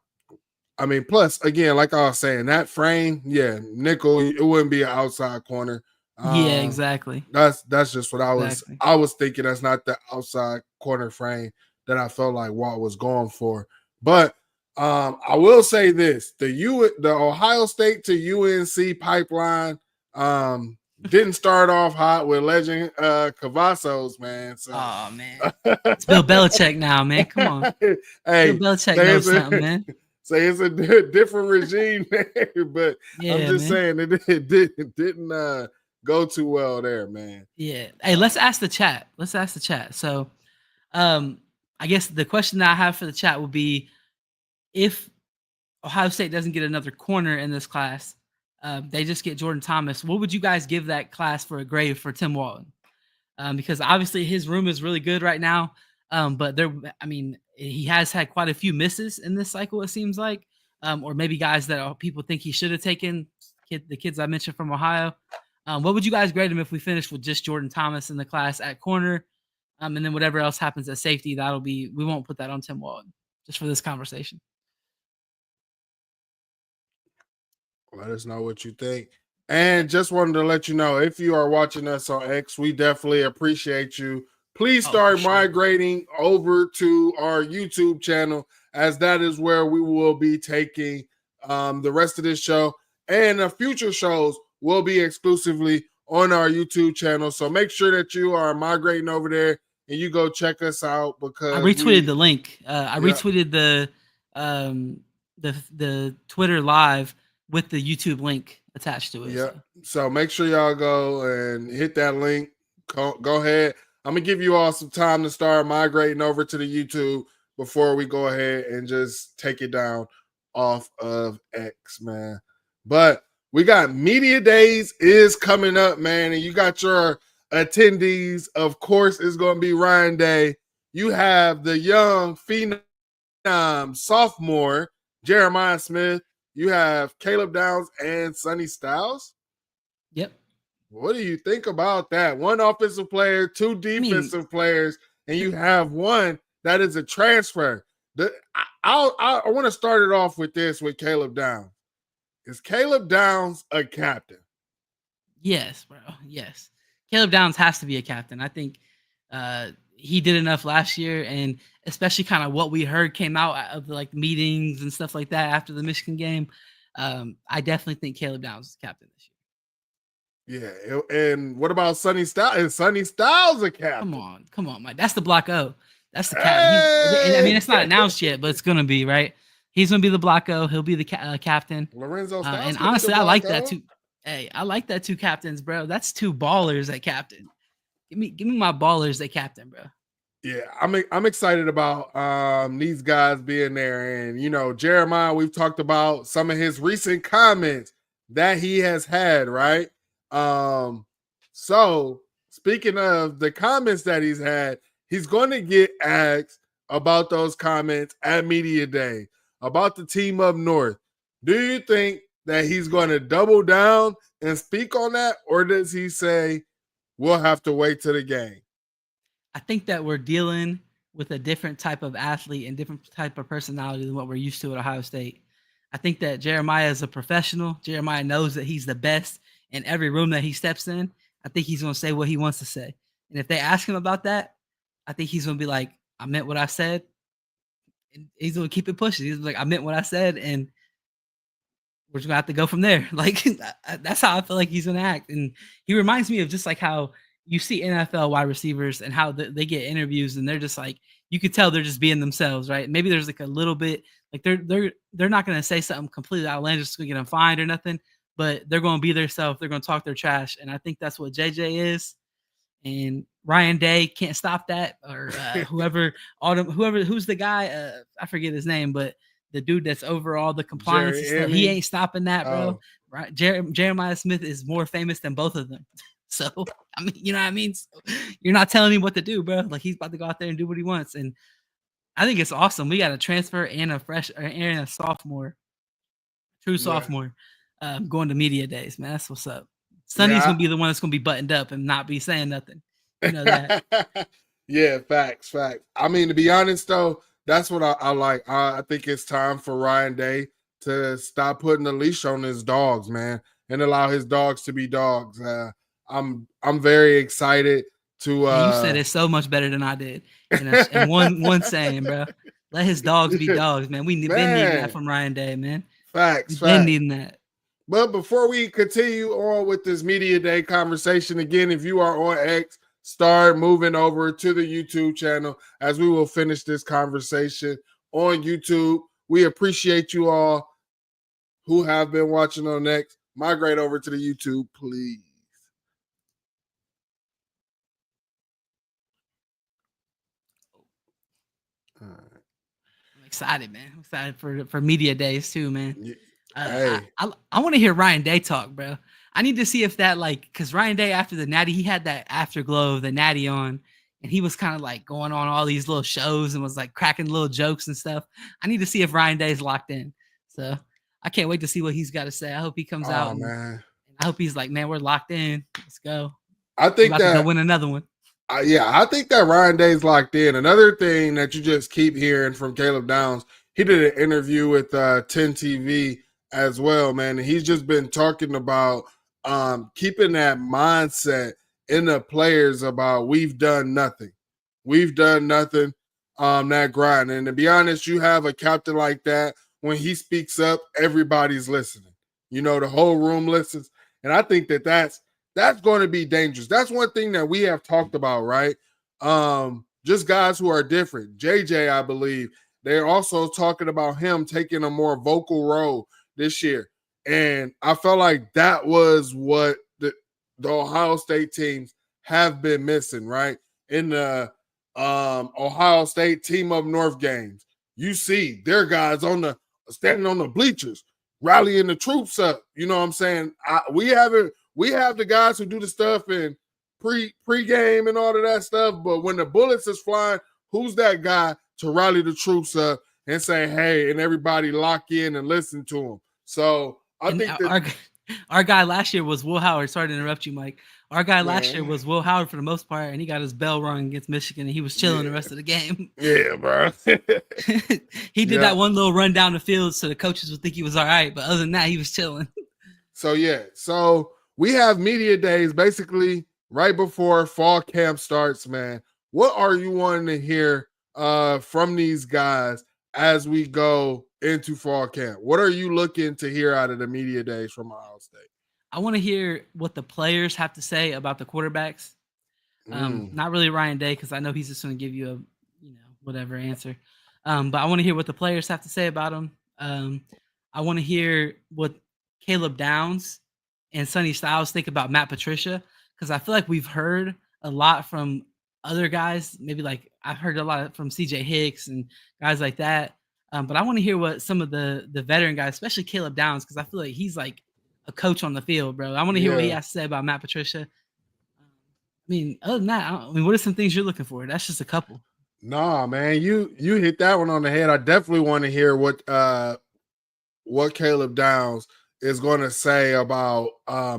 I mean, plus, again, like I was saying, that frame, nickel, it wouldn't be an outside corner. Yeah, exactly. That's just what I was thinking. That's not the outside corner frame that I felt like Walt was going for. But I will say this: the Ohio State to UNC pipeline didn't start off hot with legend Cavazos, man. So, Oh man, it's Bill Belichick now, man. Come on, Bill hey, Belichick knows something, man. say it's a different regime there, but I'm Yeah, just man. saying it didn't go too well there, man. Yeah. Hey, let's ask the chat. So, I guess the question that I have for the chat will be, if Ohio State doesn't get another corner in this class, they just get Jordan Thomas, what would you guys give that class for a grade for Tim Walton? Because obviously his room is really good right now. But he has had quite a few misses in this cycle, it seems like, or maybe guys that people think he should have taken, the kids I mentioned from Ohio. What would you guys grade him if we finish with just Jordan Thomas in the class at corner? And then whatever else happens at safety, we won't put that on Tim Walton just for this conversation. Let us know what you think. And just wanted to let you know, if you are watching us on X, we definitely appreciate you. Please start migrating over to our YouTube channel, as that is where we will be taking the rest of this show. And the future shows will be exclusively on our YouTube channel. So make sure that you are migrating over there and you go check us out, because I retweeted the link. I retweeted the Twitter live with the YouTube link attached to it. Yeah. So make sure y'all go and hit that link. Go ahead. I'm going to give you all some time to start migrating over to the YouTube before we go ahead and just take it down off of X, man. But we got Media Days is coming up, man, and you got your attendees. Of course, it's going to be Ryan Day. You have the young phenom sophomore, Jeremiah Smith. You have Caleb Downs and Sonny Styles. Yep. What do you think about that? One offensive player, two defensive players, and you have one that is a transfer. I want to start it off with this with Caleb Downs. Is Caleb Downs a captain? Yes, bro. Yes. Caleb Downs has to be a captain. I think he did enough last year, and especially kind of what we heard came out of the meetings and stuff like that after the Michigan game. I definitely think Caleb Downs is captain this year. Yeah, and what about Sonny Styles? Is Sonny Styles a captain? Come on, Mike. That's the Block O. That's the captain. Hey! I mean, it's not announced yet, but it's gonna be, right. He's gonna be the Block O. He'll be the captain. Lorenzo Styles, and honestly, I like that too. Hey, I like that two captains, bro. That's two ballers at captain. Give me my ballers at captain, bro. Yeah, I'm excited about these guys being there. And Jeremiah, we've talked about some of his recent comments that he has had, right? So speaking of the comments that he's had, he's going to get asked about those comments at Media Day about the team up north. Do you think that he's going to double down and speak on that, or does he say we'll have to wait till the game? I think that we're dealing with a different type of athlete and different type of personality than what we're used to at Ohio State. I think that Jeremiah is a professional. Jeremiah knows that he's the best in every room that he steps in. I think he's going to say what he wants to say. And if they ask him about that, I think he's going to be like, I meant what I said. And he's going to keep it pushing. He's like, I meant what I said. And we're just going to have to go from there. That's how I feel like he's going to act. And he reminds me of just like how you see NFL wide receivers and how they get interviews, and they're just like, you could tell they're just being themselves, right? Maybe there's a little bit they're not going to say something completely outlandish to get them fined or nothing, but they're going to be themselves. They're going to talk their trash, and I think that's what JJ is. And Ryan Day can't stop that, or who's the guy? I forget his name, but the dude that's over all the compliance stuff, he ain't stopping that, bro. Right? Jeremiah Smith is more famous than both of them. So, I mean, you know what I mean? So, you're not telling him what to do, bro. He's about to go out there and do what he wants. And I think it's awesome. We got a transfer and a sophomore, sophomore, going to Media Days, man. That's what's up. Sonny's going to be the one that's going to be buttoned up and not be saying nothing. You know that. Yeah, facts. I mean, to be honest, though, that's what I like. I think it's time for Ryan Day to stop putting the leash on his dogs, man, and allow his dogs to be dogs. I'm very excited to. You said it so much better than I did. In one saying, bro. Let his dogs be dogs, man. We've been needing that from Ryan Day, man. Facts. We've been needing that. But before we continue on with this Media Day conversation, again, if you are on X, start moving over to the YouTube channel as we will finish this conversation on YouTube. We appreciate you all who have been watching on X. Migrate over to the YouTube, please. All right. I'm excited, man. I'm excited for Media Days too, man. Yeah. I want to hear Ryan Day talk, bro. I need to see if that because Ryan Day after the Natty, he had that afterglow of the Natty on, and he was kind of like going on all these little shows and was like cracking little jokes and stuff. I need to see if Ryan Day's locked in. So I can't wait to see what he's got to say. I hope he comes out. Man. I hope he's like, man, we're locked in. Let's go. I think that to go win another one. I think that Ryan Day's locked in. Another thing that you just keep hearing from Caleb Downs, he did an interview with 10 TV as well, man. And he's just been talking about keeping that mindset in the players about we've done nothing. We've done nothing, that grind. And to be honest, you have a captain like that, when he speaks up, everybody's listening. You know, the whole room listens. And I think that that's going to be dangerous. That's one thing that we have talked about, right? Just guys who are different. JJ, I believe, they're also talking about him taking a more vocal role this year. And I felt like that was what the Ohio State teams have been missing, right? In the Ohio State Team Up North games, you see their guys standing on the bleachers, rallying the troops up. You know what I'm saying? We have the guys who do the stuff in pre-game and all of that stuff, but when the bullets is flying, who's that guy to rally the troops up and say, hey, and everybody lock in and listen to him? So I think that our guy last year was Will Howard. Sorry to interrupt you, Mike. Our guy last year was Will Howard for the most part, and he got his bell rung against Michigan, and he was chilling the rest of the game. Yeah, bro. He did that one little run down the field so the coaches would think he was all right, but other than that, he was chilling. So we have media days basically right before fall camp starts, man. What are you wanting to hear from these guys as we go into fall camp? What are you looking to hear out of the media days from Ohio State? I want to hear what the players have to say about the quarterbacks. Not really Ryan Day, because I know he's just going to give you a whatever answer. But I want to hear what the players have to say about them. I want to hear what Caleb Downs and Sonny Styles think about Matt Patricia, because I feel like we've heard a lot from other guys. Maybe like I've heard a lot from CJ Hicks and guys like that. But I want to hear what some of the veteran guys, especially Caleb Downs, because I feel like he's like a coach on the field, bro. I want to hear what he has to say about Matt Patricia. I mean, other than that, what are some things you're looking for? That's just a couple. Nah, man, you hit that one on the head. I definitely want to hear what Caleb Downs is going to say about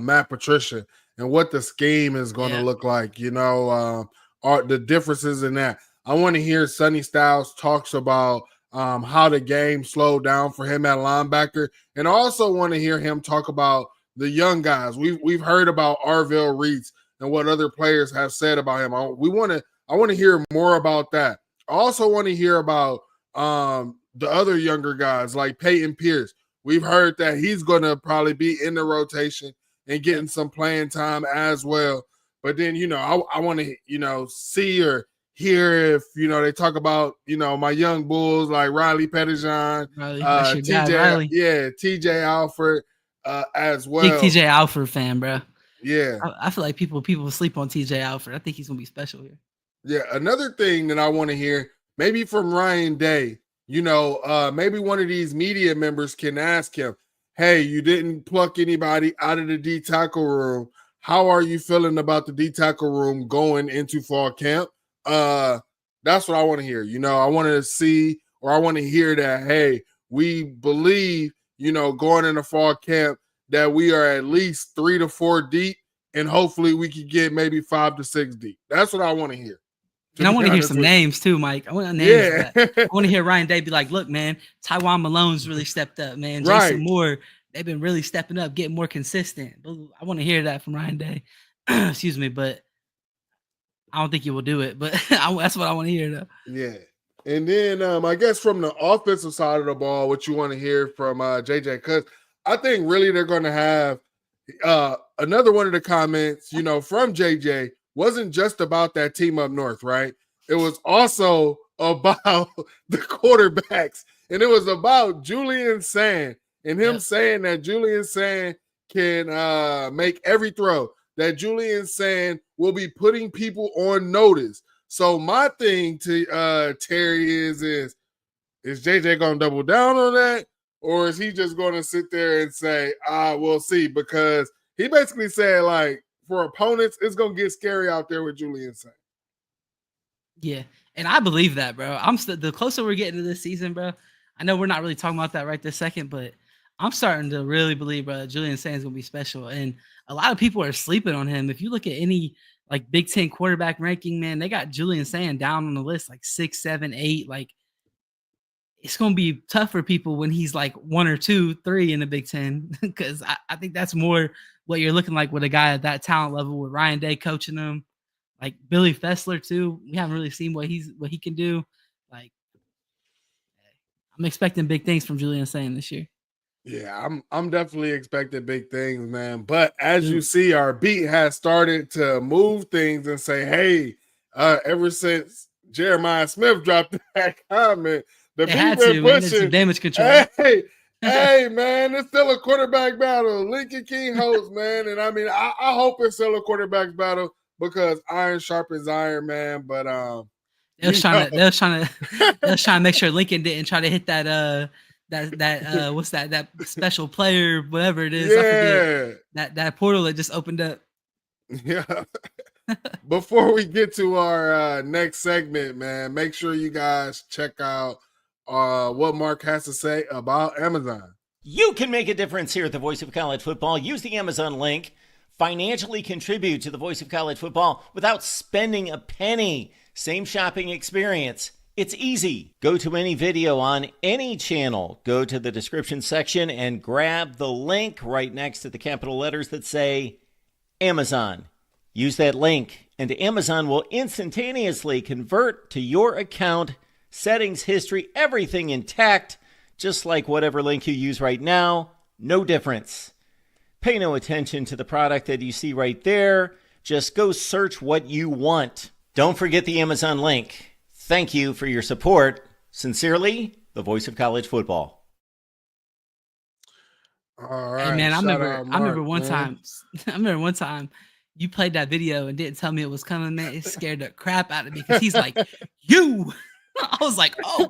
Matt Patricia and what the scheme is going to look like. Are the differences in that. I want to hear Sonny Styles talks about how the game slowed down for him at linebacker, and I also want to hear him talk about the young guys. We've heard about Arvell Reeds and what other players have said about him. I want to hear more about that. I also want to hear about the other younger guys like Peyton Pierce. We've heard that he's going to probably be in the rotation and getting some playing time as well. But then, I want to, see or hear if, they talk about, my young bulls like Riley Pettijohn, TJ Alford as well. Big TJ Alford fan, bro. Yeah. I feel like people sleep on TJ Alford. I think he's going to be special here. Yeah. Another thing that I want to hear, maybe from Ryan Day, maybe one of these media members can ask him, hey, you didn't pluck anybody out of the D tackle room. How are you feeling about the D tackle room going into fall camp? That's what I want to hear. I want to see, or I want to hear that, hey, we believe, going into fall camp that we are at least 3 to 4 deep, and hopefully we could get maybe 5 to 6 deep. That's what I want to hear. And I want to hear some names too, Mike. I want names. Yeah. I want to hear Ryan Day be like, look, man, Tywan Malone's really stepped up, man. Jason Moore, they've been really stepping up, getting more consistent. I want to hear that from Ryan Day. Excuse me, but I don't think he will do it. But that's what I want to hear, though. Yeah. And then I guess from the offensive side of the ball, what you want to hear from JJ, because I think really they're going to have another one of the comments, from JJ wasn't just about that team up north, right? It was also about the quarterbacks, and it was about Julian Sand and him saying that Julian Sand can make every throw, that Julian Sand will be putting people on notice. So my thing to Terry is JJ going to double down on that, or is he just going to sit there and say, we'll see? Because he basically said, like, for opponents, it's going to get scary out there with Julian Sand. Yeah, and I believe that, bro. The closer we're getting to this season, bro, I know we're not really talking about that right this second, but I'm starting to really believe, bro, Julian Sand's going to be special. And a lot of people are sleeping on him. If you look at any like Big Ten quarterback ranking, man, they got Julian Sand down on the list, like 6, 7, 8. Like, it's going to be tough for people when he's like 1 or 2, 3 in the Big Ten, because I think that's more what you're looking like with a guy at that talent level, with Ryan Day coaching him, like Billy Fessler too. We haven't really seen what he can do. Like, I'm expecting big things from Julian Sand this year. Yeah, I'm definitely expecting big things, man. But as you see, our beat has started to move things and say, hey, ever since Jeremiah Smith dropped that comment, the beat been pushing damage control. Hey, man, it's still a quarterback battle. Lincoln King hosts, man. And I mean, I hope it's still a quarterback battle because iron sharpens iron, man. But they was trying to make sure Lincoln didn't try to hit that what's that special player, whatever it is. Yeah. I forget that portal that just opened up. Yeah. Before we get to our next segment, man, make sure you guys check out what Mark has to say about Amazon. You can make a difference here at the Voice of College Football. Use the Amazon link. Financially contribute to the Voice of College Football without spending a penny. Same shopping experience. It's easy. Go to any video on any channel. Go to the description section and grab the link right next to the capital letters that say Amazon. Use that link and Amazon will instantaneously convert to your account, settings, history, everything intact, just like whatever link you use right now. No difference. Pay no attention to the product that you see right there. Just go search what you want. Don't forget the Amazon link. Thank you for your support. Sincerely, the Voice of College Football. All right. Hey man, I remember one time you played that video and didn't tell me it was coming, man. It scared the crap out of me because he's like, you. I was like, oh.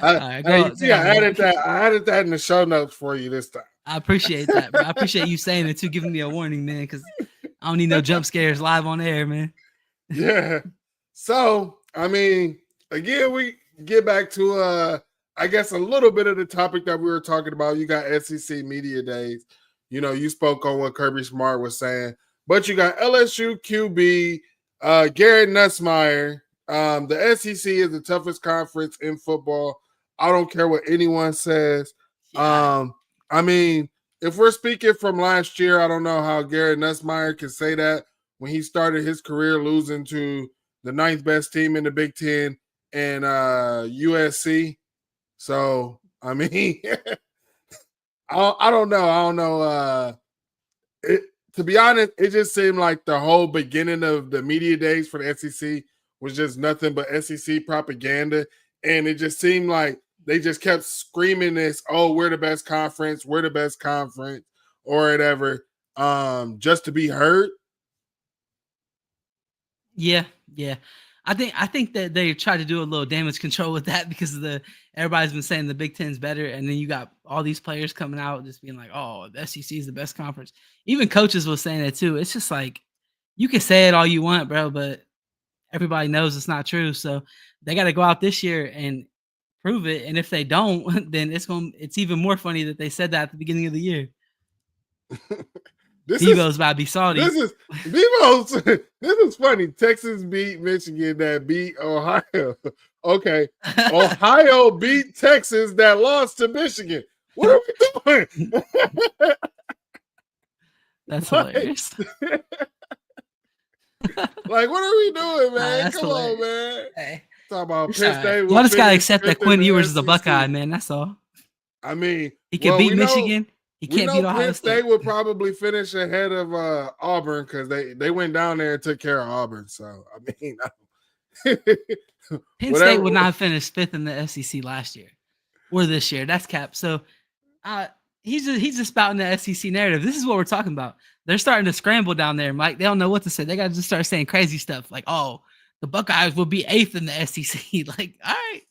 I added that in the show notes for you this time. I appreciate that, bro. I appreciate you saying it too, giving me a warning, man, because I don't need no jump scares live on air, man. Yeah. So, I mean, again, we get back to, I guess, a little bit of the topic that we were talking about. You got SEC Media Days. You spoke on what Kirby Smart was saying. But you got LSU QB, Garrett Nussmeier. The SEC is the toughest conference in football. I don't care what anyone says. Yeah. I mean, if we're speaking from last year, I don't know how Garrett Nussmeier can say that when he started his career losing to the 9th best team in the Big Ten and USC. So, I mean, I don't know. To be honest, it just seemed like the whole beginning of the media days for the SEC was just nothing but SEC propaganda. And it just seemed like they just kept screaming this, oh, we're the best conference, or whatever, just to be heard. Yeah. I think that they tried to do a little damage control with that because everybody's been saying the Big Ten's better, and then you got all these players coming out just being like, "Oh, the SEC is the best conference." Even coaches were saying that too. It's just like you can say it all you want, bro, but everybody knows it's not true. So they got to go out this year and prove it. And if they don't, then it's even more funny that they said that at the beginning of the year. Devo's about to be salty. This is funny. Texas beat Michigan that beat Ohio. Okay. Ohio beat Texas that lost to Michigan. What are we doing? That's hilarious. Like, what are we doing, man? that's Come on, hilarious. man. Hey, Talk about it's Penn all right. State. Y'all just gotta Finish accept that fifth in Quinn the Ewers is a Buckeye, SEC. man. That's all. I mean, He can beat Michigan. He we can't know beat Ohio Penn State. State would probably finish ahead of Auburn because they went down there and took care of Auburn. So I mean, Penn State would not have finished 5th in the SEC last year or this year. That's cap. So he's just spouting the SEC narrative. This is what we're talking about. They're starting to scramble down there, Mike. They don't know what to say. They got to just start saying crazy stuff like, "Oh, the Buckeyes will be 8th in the SEC." Like, all right,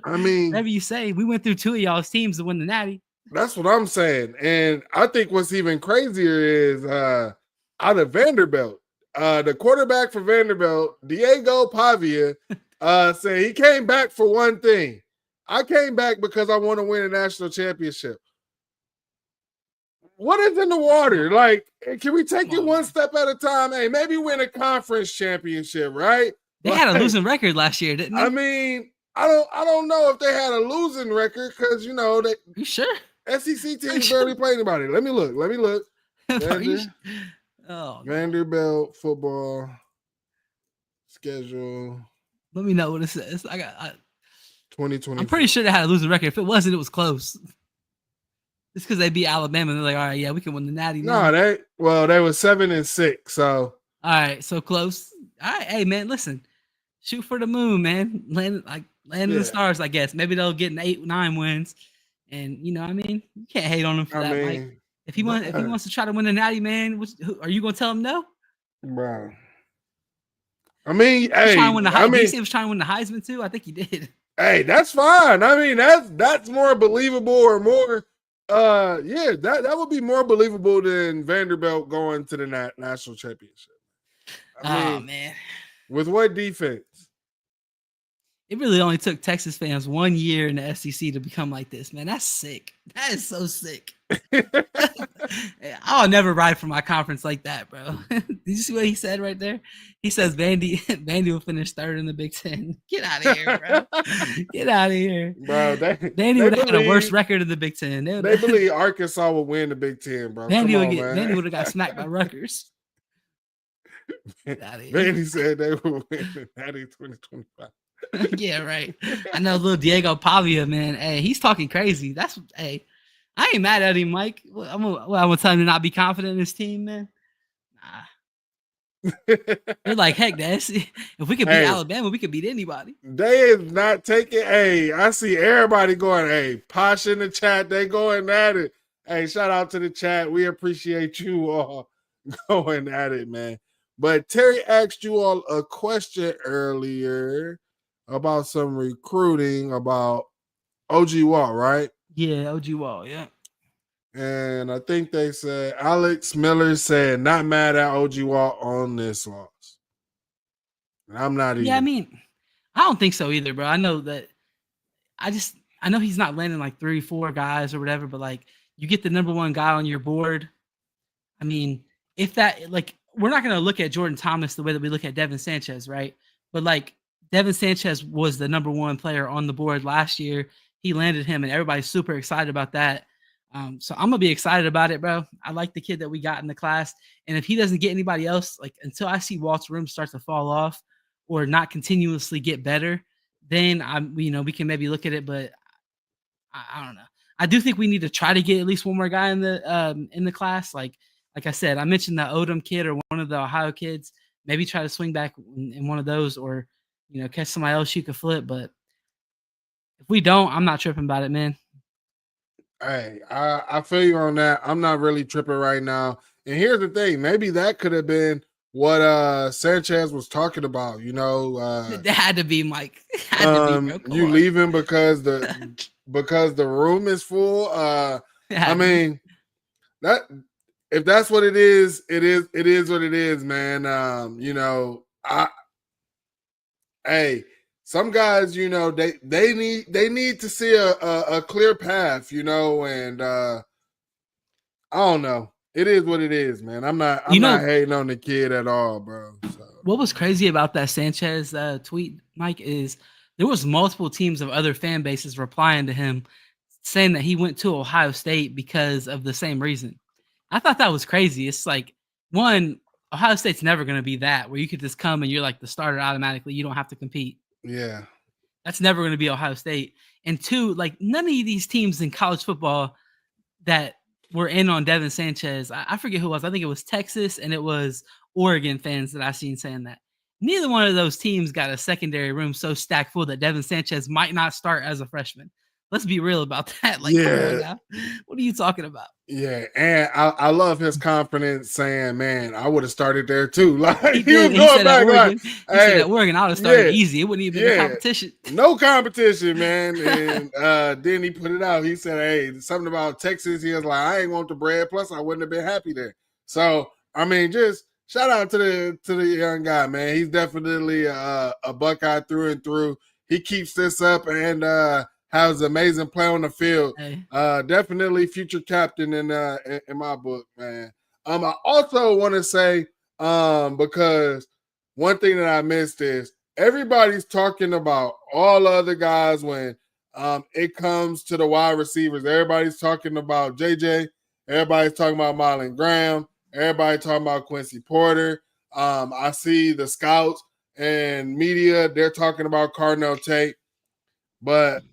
I mean, whatever you say. We went through 2 of y'all's teams to win the Natty. That's what I'm saying. And I think what's even crazier is out of Vanderbilt, the quarterback for Vanderbilt, Diego Pavia, said he came back for one thing. I came back because I want to win a national championship. What is in the water? Like, can we take it one step at a time? Hey, maybe win a conference championship, right? They had a losing record last year, didn't they? I mean, I don't know if they had a losing record because they. You sure? SEC teams barely play anybody. Let me look. Vanderbilt football schedule. Let me know what it says. 2020. I'm pretty sure they had a losing record. If it wasn't, it was close. It's because they beat Alabama. And they're like, all right, yeah, we can win the Natty. No, they were 7-6. So all right, so close. All right, hey man, listen, shoot for the moon, man. Land in the stars, I guess. Maybe they'll get 8-9 wins. And you can't hate on him for that. Mike. If he wants to try to win the Natty, man, are you gonna tell him no, bro? I mean, he was trying to win the Heisman too. I think he did. Hey, that's fine. I mean, that's more believable or more. That would be more believable than Vanderbilt going to the national championship. I mean, man, with what defense? It really only took Texas fans 1 year in the SEC to become like this, man. That's sick. That is so sick. I'll never ride for my conference like that, bro. Did you see what he said right there? He says Vandy will finish 3rd in the Big Ten. Get out of here, bro. Get out of here. Bro, Vandy would have had a worse record in the Big Ten. They believe Arkansas will win the Big Ten, bro. Vandy would have got smacked by Rutgers. Get out of here. Vandy said they will win the Natty 2025. Yeah, right. I know little Diego Pavia, man. Hey, he's talking crazy. I ain't mad at him, Mike. I'm gonna tell him to not be confident in his team, man. Nah. They're like, heck, if we could beat Alabama, we could beat anybody. They is not taking. Hey, I see everybody going. Hey, Posh in the chat. They going at it. Hey, shout out to the chat. We appreciate you all going at it, man. But Terry asked you all a question earlier about some recruiting about OG Wall, right? Yeah, OG Wall, yeah. And I think they said Alex Miller said not mad at OG Wall on this loss. And I'm not either. Yeah, I mean, I don't think so either, bro. I know that I know he's not landing like 3-4 guys or whatever, but like you get the number 1 guy on your board. I mean, if that we're not gonna look at Jordan Thomas the way that we look at Devin Sanchez, right? But like Devin Sanchez was the number 1 player on the board last year. He landed him, and everybody's super excited about that. So I'm gonna be excited about it, bro. I like the kid that we got in the class, and if he doesn't get anybody else, until I see Walt's room start to fall off or not continuously get better, then we can maybe look at it. But I don't know. I do think we need to try to get at least one more guy in the class. Like I said, I mentioned the Odom kid or one of the Ohio kids. Maybe try to swing back in one of those, or catch somebody else you could flip. But if we don't, I'm not tripping about it, man. Hey, I feel you on that. I'm not really tripping right now. And here's the thing: maybe that could have been what Sanchez was talking about. It had to be, Mike. You leaving because the room is full. I mean, that if that's what it is what it is, man. Some guys, they need to see a clear path, and I don't know. It is what it is, man. I'm not hating on the kid at all, bro. So. What was crazy about that Sanchez tweet, Mike, is there was multiple teams of other fan bases replying to him saying that he went to Ohio State because of the same reason. I thought that was crazy. It's like, one, Ohio State's never going to be that where you could just come and you're like the starter automatically. You don't have to compete. Yeah. That's never going to be Ohio State. And two, like none of these teams in college football that were in on Devin Sanchez, I forget who it was. I think it was Texas and it was Oregon fans that I seen saying that. Neither one of those teams got a secondary room so stacked full that Devin Sanchez might not start as a freshman. Let's be real about that. Like, come on now. What are you talking about? Yeah, and I love his confidence saying, man, I would have started there too. Like He was did. He going said back at Oregon, like, he said at Oregon, I would have started easy. It wouldn't even be a competition. No competition, man. And then he put it out. He said, hey, something about Texas. He was like, I ain't want the bread. Plus, I wouldn't have been happy there. So, I mean, just shout out to the young guy, man. He's definitely a Buckeye through and through. He keeps this up and has amazing play on the field. Hey. Definitely future captain in my book, man. I also want to say, because one thing that I missed is everybody's talking about all other guys when it comes to the wide receivers. Everybody's talking about JJ. Everybody's talking about Marlon Graham. Everybody talking about Quincy Porter. I see the scouts and media, they're talking about Cardinal Tate. But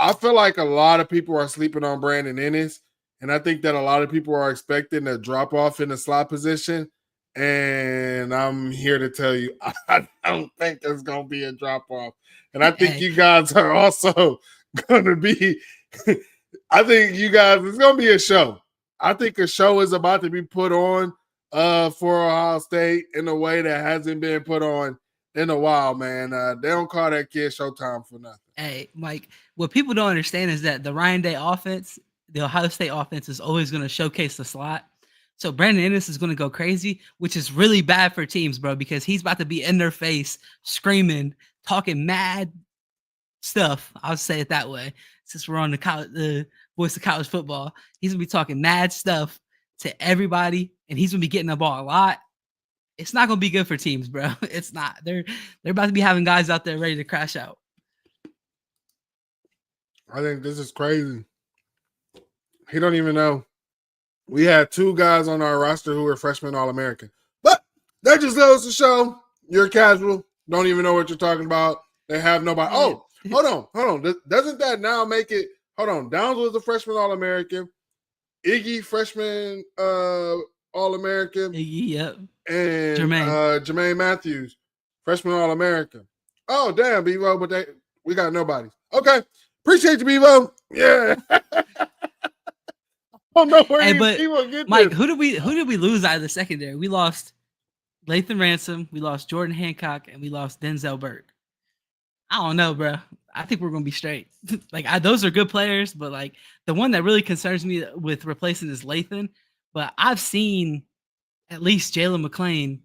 I feel like a lot of people are sleeping on Brandon Ennis, and I think that a lot of people are expecting a drop off in the slot position. And I'm here to tell you, I don't think there's going to be a drop off. And I think you guys are also going to be, I think you guys, it's going to be a show. I think a show is about to be put on for Ohio State in a way that hasn't been put on in a while, man. They don't call that kid Showtime for nothing. Hey, Mike, what people don't understand is that the Ryan Day offense, the Ohio State offense, is always going to showcase the slot. So Brandon Ennis is going to go crazy, which is really bad for teams, bro, because he's about to be in their face, screaming, talking mad stuff. I'll say it that way. Since we're on the voice of college football, he's going to be talking mad stuff to everybody, and he's going to be getting the ball a lot. It's not going to be good for teams, bro. It's not. They're about to be having guys out there ready to crash out. I think this is crazy. He don't even know. We had 2 guys on our roster who were freshman All-American. But that just goes to show you're casual. Don't even know what you're talking about. They have nobody. Oh, hold on. Doesn't that now make it – hold on. Downs was a freshman All-American. Iggy, freshman All-American. Iggy, yep. And Jermaine Matthews, freshman All-American. Oh, damn, Bevo, but we got nobody. Okay. Appreciate you, Bevo. Yeah. I don't know where people get Mike, this. who did we lose out of the secondary? We lost Lathan Ransom, we lost Jordan Hancock, and we lost Denzel Burke. I don't know, bro. I think we're gonna be straight. Those are good players, but like the one that really concerns me with replacing is Lathan. But I've seen at least Jalen McClain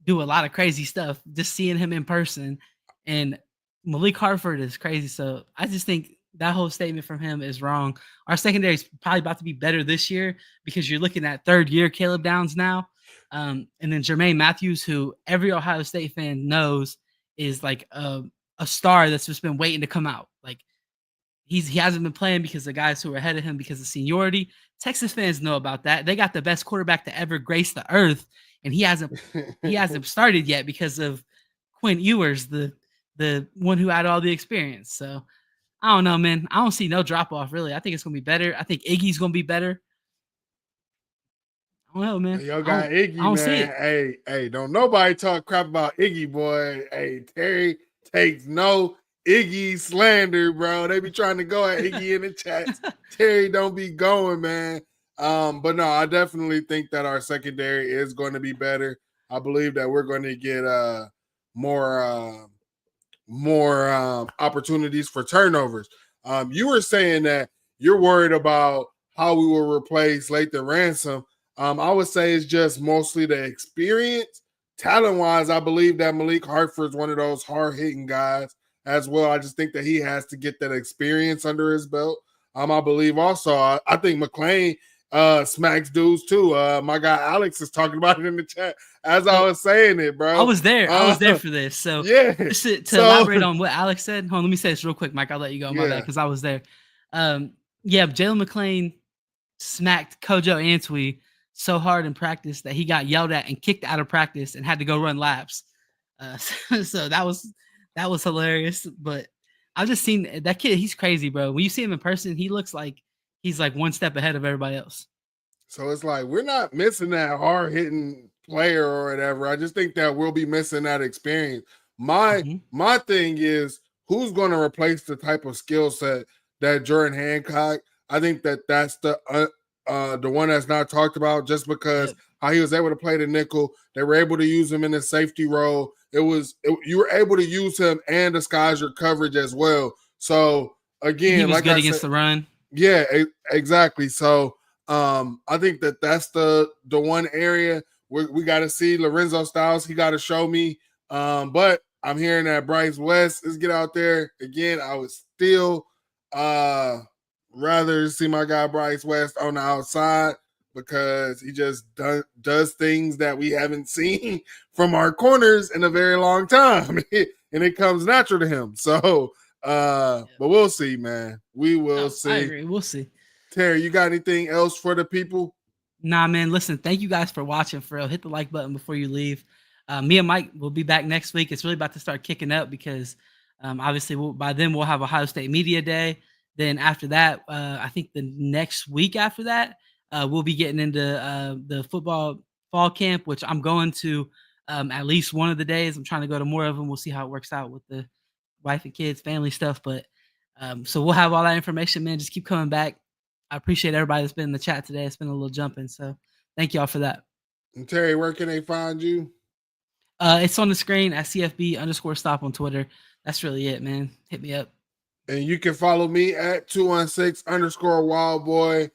do a lot of crazy stuff. Just seeing him in person, and Malik Hartford is crazy. So I just think that whole statement from him is wrong. Our secondary is probably about to be better this year because you're looking at 3rd year Caleb Downs now. And then Jermaine Matthews, who every Ohio State fan knows is like a star that's just been waiting to come out. Like he hasn't been playing because the guys who are ahead of him because of seniority. Texas fans know about that. They got the best quarterback to ever grace the earth, and he hasn't started yet because of Quinn Ewers, the one who had all the experience. So I don't know, man. I don't see no drop off really. I think it's gonna be better. I think Iggy's gonna be better. I don't know, man. Y'all got Iggy, I don't man. see it. Hey, don't nobody talk crap about Iggy, boy. Hey, Terry takes no Iggy slander, bro. They be trying to go at Iggy in the chats. Terry don't be going, man. But no, I definitely think that our secondary is going to be better. I believe that we're going to get more opportunities for turnovers. You were saying that you're worried about how we will replace Lathan Ransom. I would say it's just mostly the experience. Talent-wise, I believe that Malik Hartford is one of those hard-hitting guys as well. I just think that he has to get that experience under his belt. I believe also, I think McClain smacks dudes too. My guy Alex is talking about it in the chat as I was saying it, bro. I was there. I was there for this. So yeah. Just to elaborate on what Alex said. Hold on, let me say this real quick, Mike. I'll let you go. My bad, because I was there. Jalen McClain smacked Kojo Antwi so hard in practice that he got yelled at and kicked out of practice and had to go run laps. So that was hilarious. But I've just seen that kid. He's crazy, bro. When you see him in person, he looks like he's like one step ahead of everybody else. So it's like we're not missing that hard hitting player or whatever. I just think that we'll be missing that experience. My thing is who's going to replace the type of skill set that Jordan Hancock. I think that's the one that's not talked about just because how he was able to play the nickel. They were able to use him in the safety role. You were able to use him and disguise your coverage as well. So again, he was like good I against said, the run. Yeah, exactly. So I think that's the one area we got to see Lorenzo Styles. He got to show me. But I'm hearing that Bryce West is get out there again. I would still rather see my guy Bryce West on the outside because he just does things that we haven't seen from our corners in a very long time, and it comes natural to him. So, but we'll see, man. We will see. I agree. We'll see. Terry, you got anything else for the people? Nah, man. Listen, thank you guys for watching. For real, hit the like button before you leave. Me and Mike will be back next week. It's really about to start kicking up because obviously by then we'll have Ohio State Media Day. Then after that, I think the next week after that, we'll be getting into the football fall camp, which I'm going to at least one of the days. I'm trying to go to more of them. We'll see how it works out with the wife and kids, family stuff. But so we'll have all that information, man. Just keep coming back. I appreciate everybody that's been in the chat today. It's been a little jumping. So thank y'all for that. And Terry, where can they find you? It's on the screen at CFB_stop on Twitter. That's really it, man. Hit me up. And you can follow me at 216_wildboy.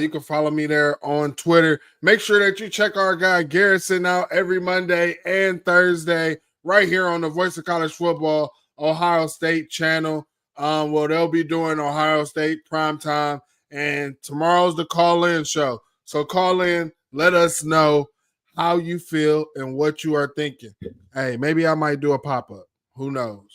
You can follow me there on Twitter. Make sure that you check our guy Garrison out every Monday and Thursday right here on the Voice of College Football Ohio State channel. Well, they'll be doing Ohio State primetime, and tomorrow's the call-in show. So call in, let us know how you feel and what you are thinking. Hey, maybe I might do a pop-up. Who knows?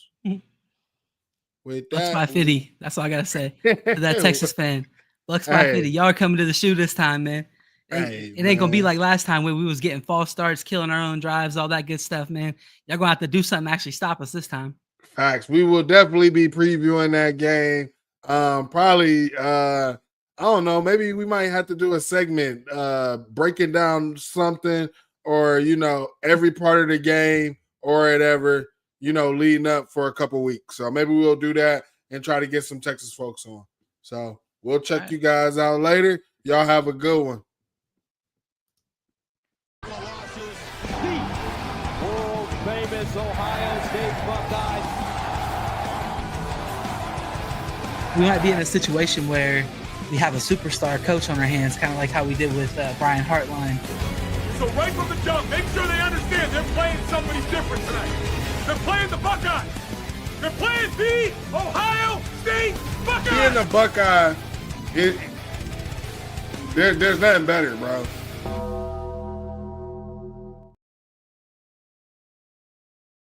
With Bucks that, by 50. That's all I gotta say to that Texas fan. Bucks by 50. Y'all are coming to the shoe this time, man. It ain't gonna be like last time when we was getting false starts, killing our own drives, all that good stuff, man. Y'all gonna have to do something to actually stop us this time. Facts. We will definitely be previewing that game. Probably I don't know, maybe we might have to do a segment breaking down something or every part of the game or whatever, leading up for a couple weeks. So maybe we'll do that and try to get some Texas folks on. So we'll check you guys out later. Y'all have a good one. World famous Ohio State Buckeyes. We might be in a situation where we have a superstar coach on our hands, kind of like how we did with Brian Hartline. So right from the jump, make sure they understand they're playing somebody different tonight. They're playing the Buckeyes. They're playing the Ohio State Buckeyes. Being the Buckeye, there's nothing better, bro.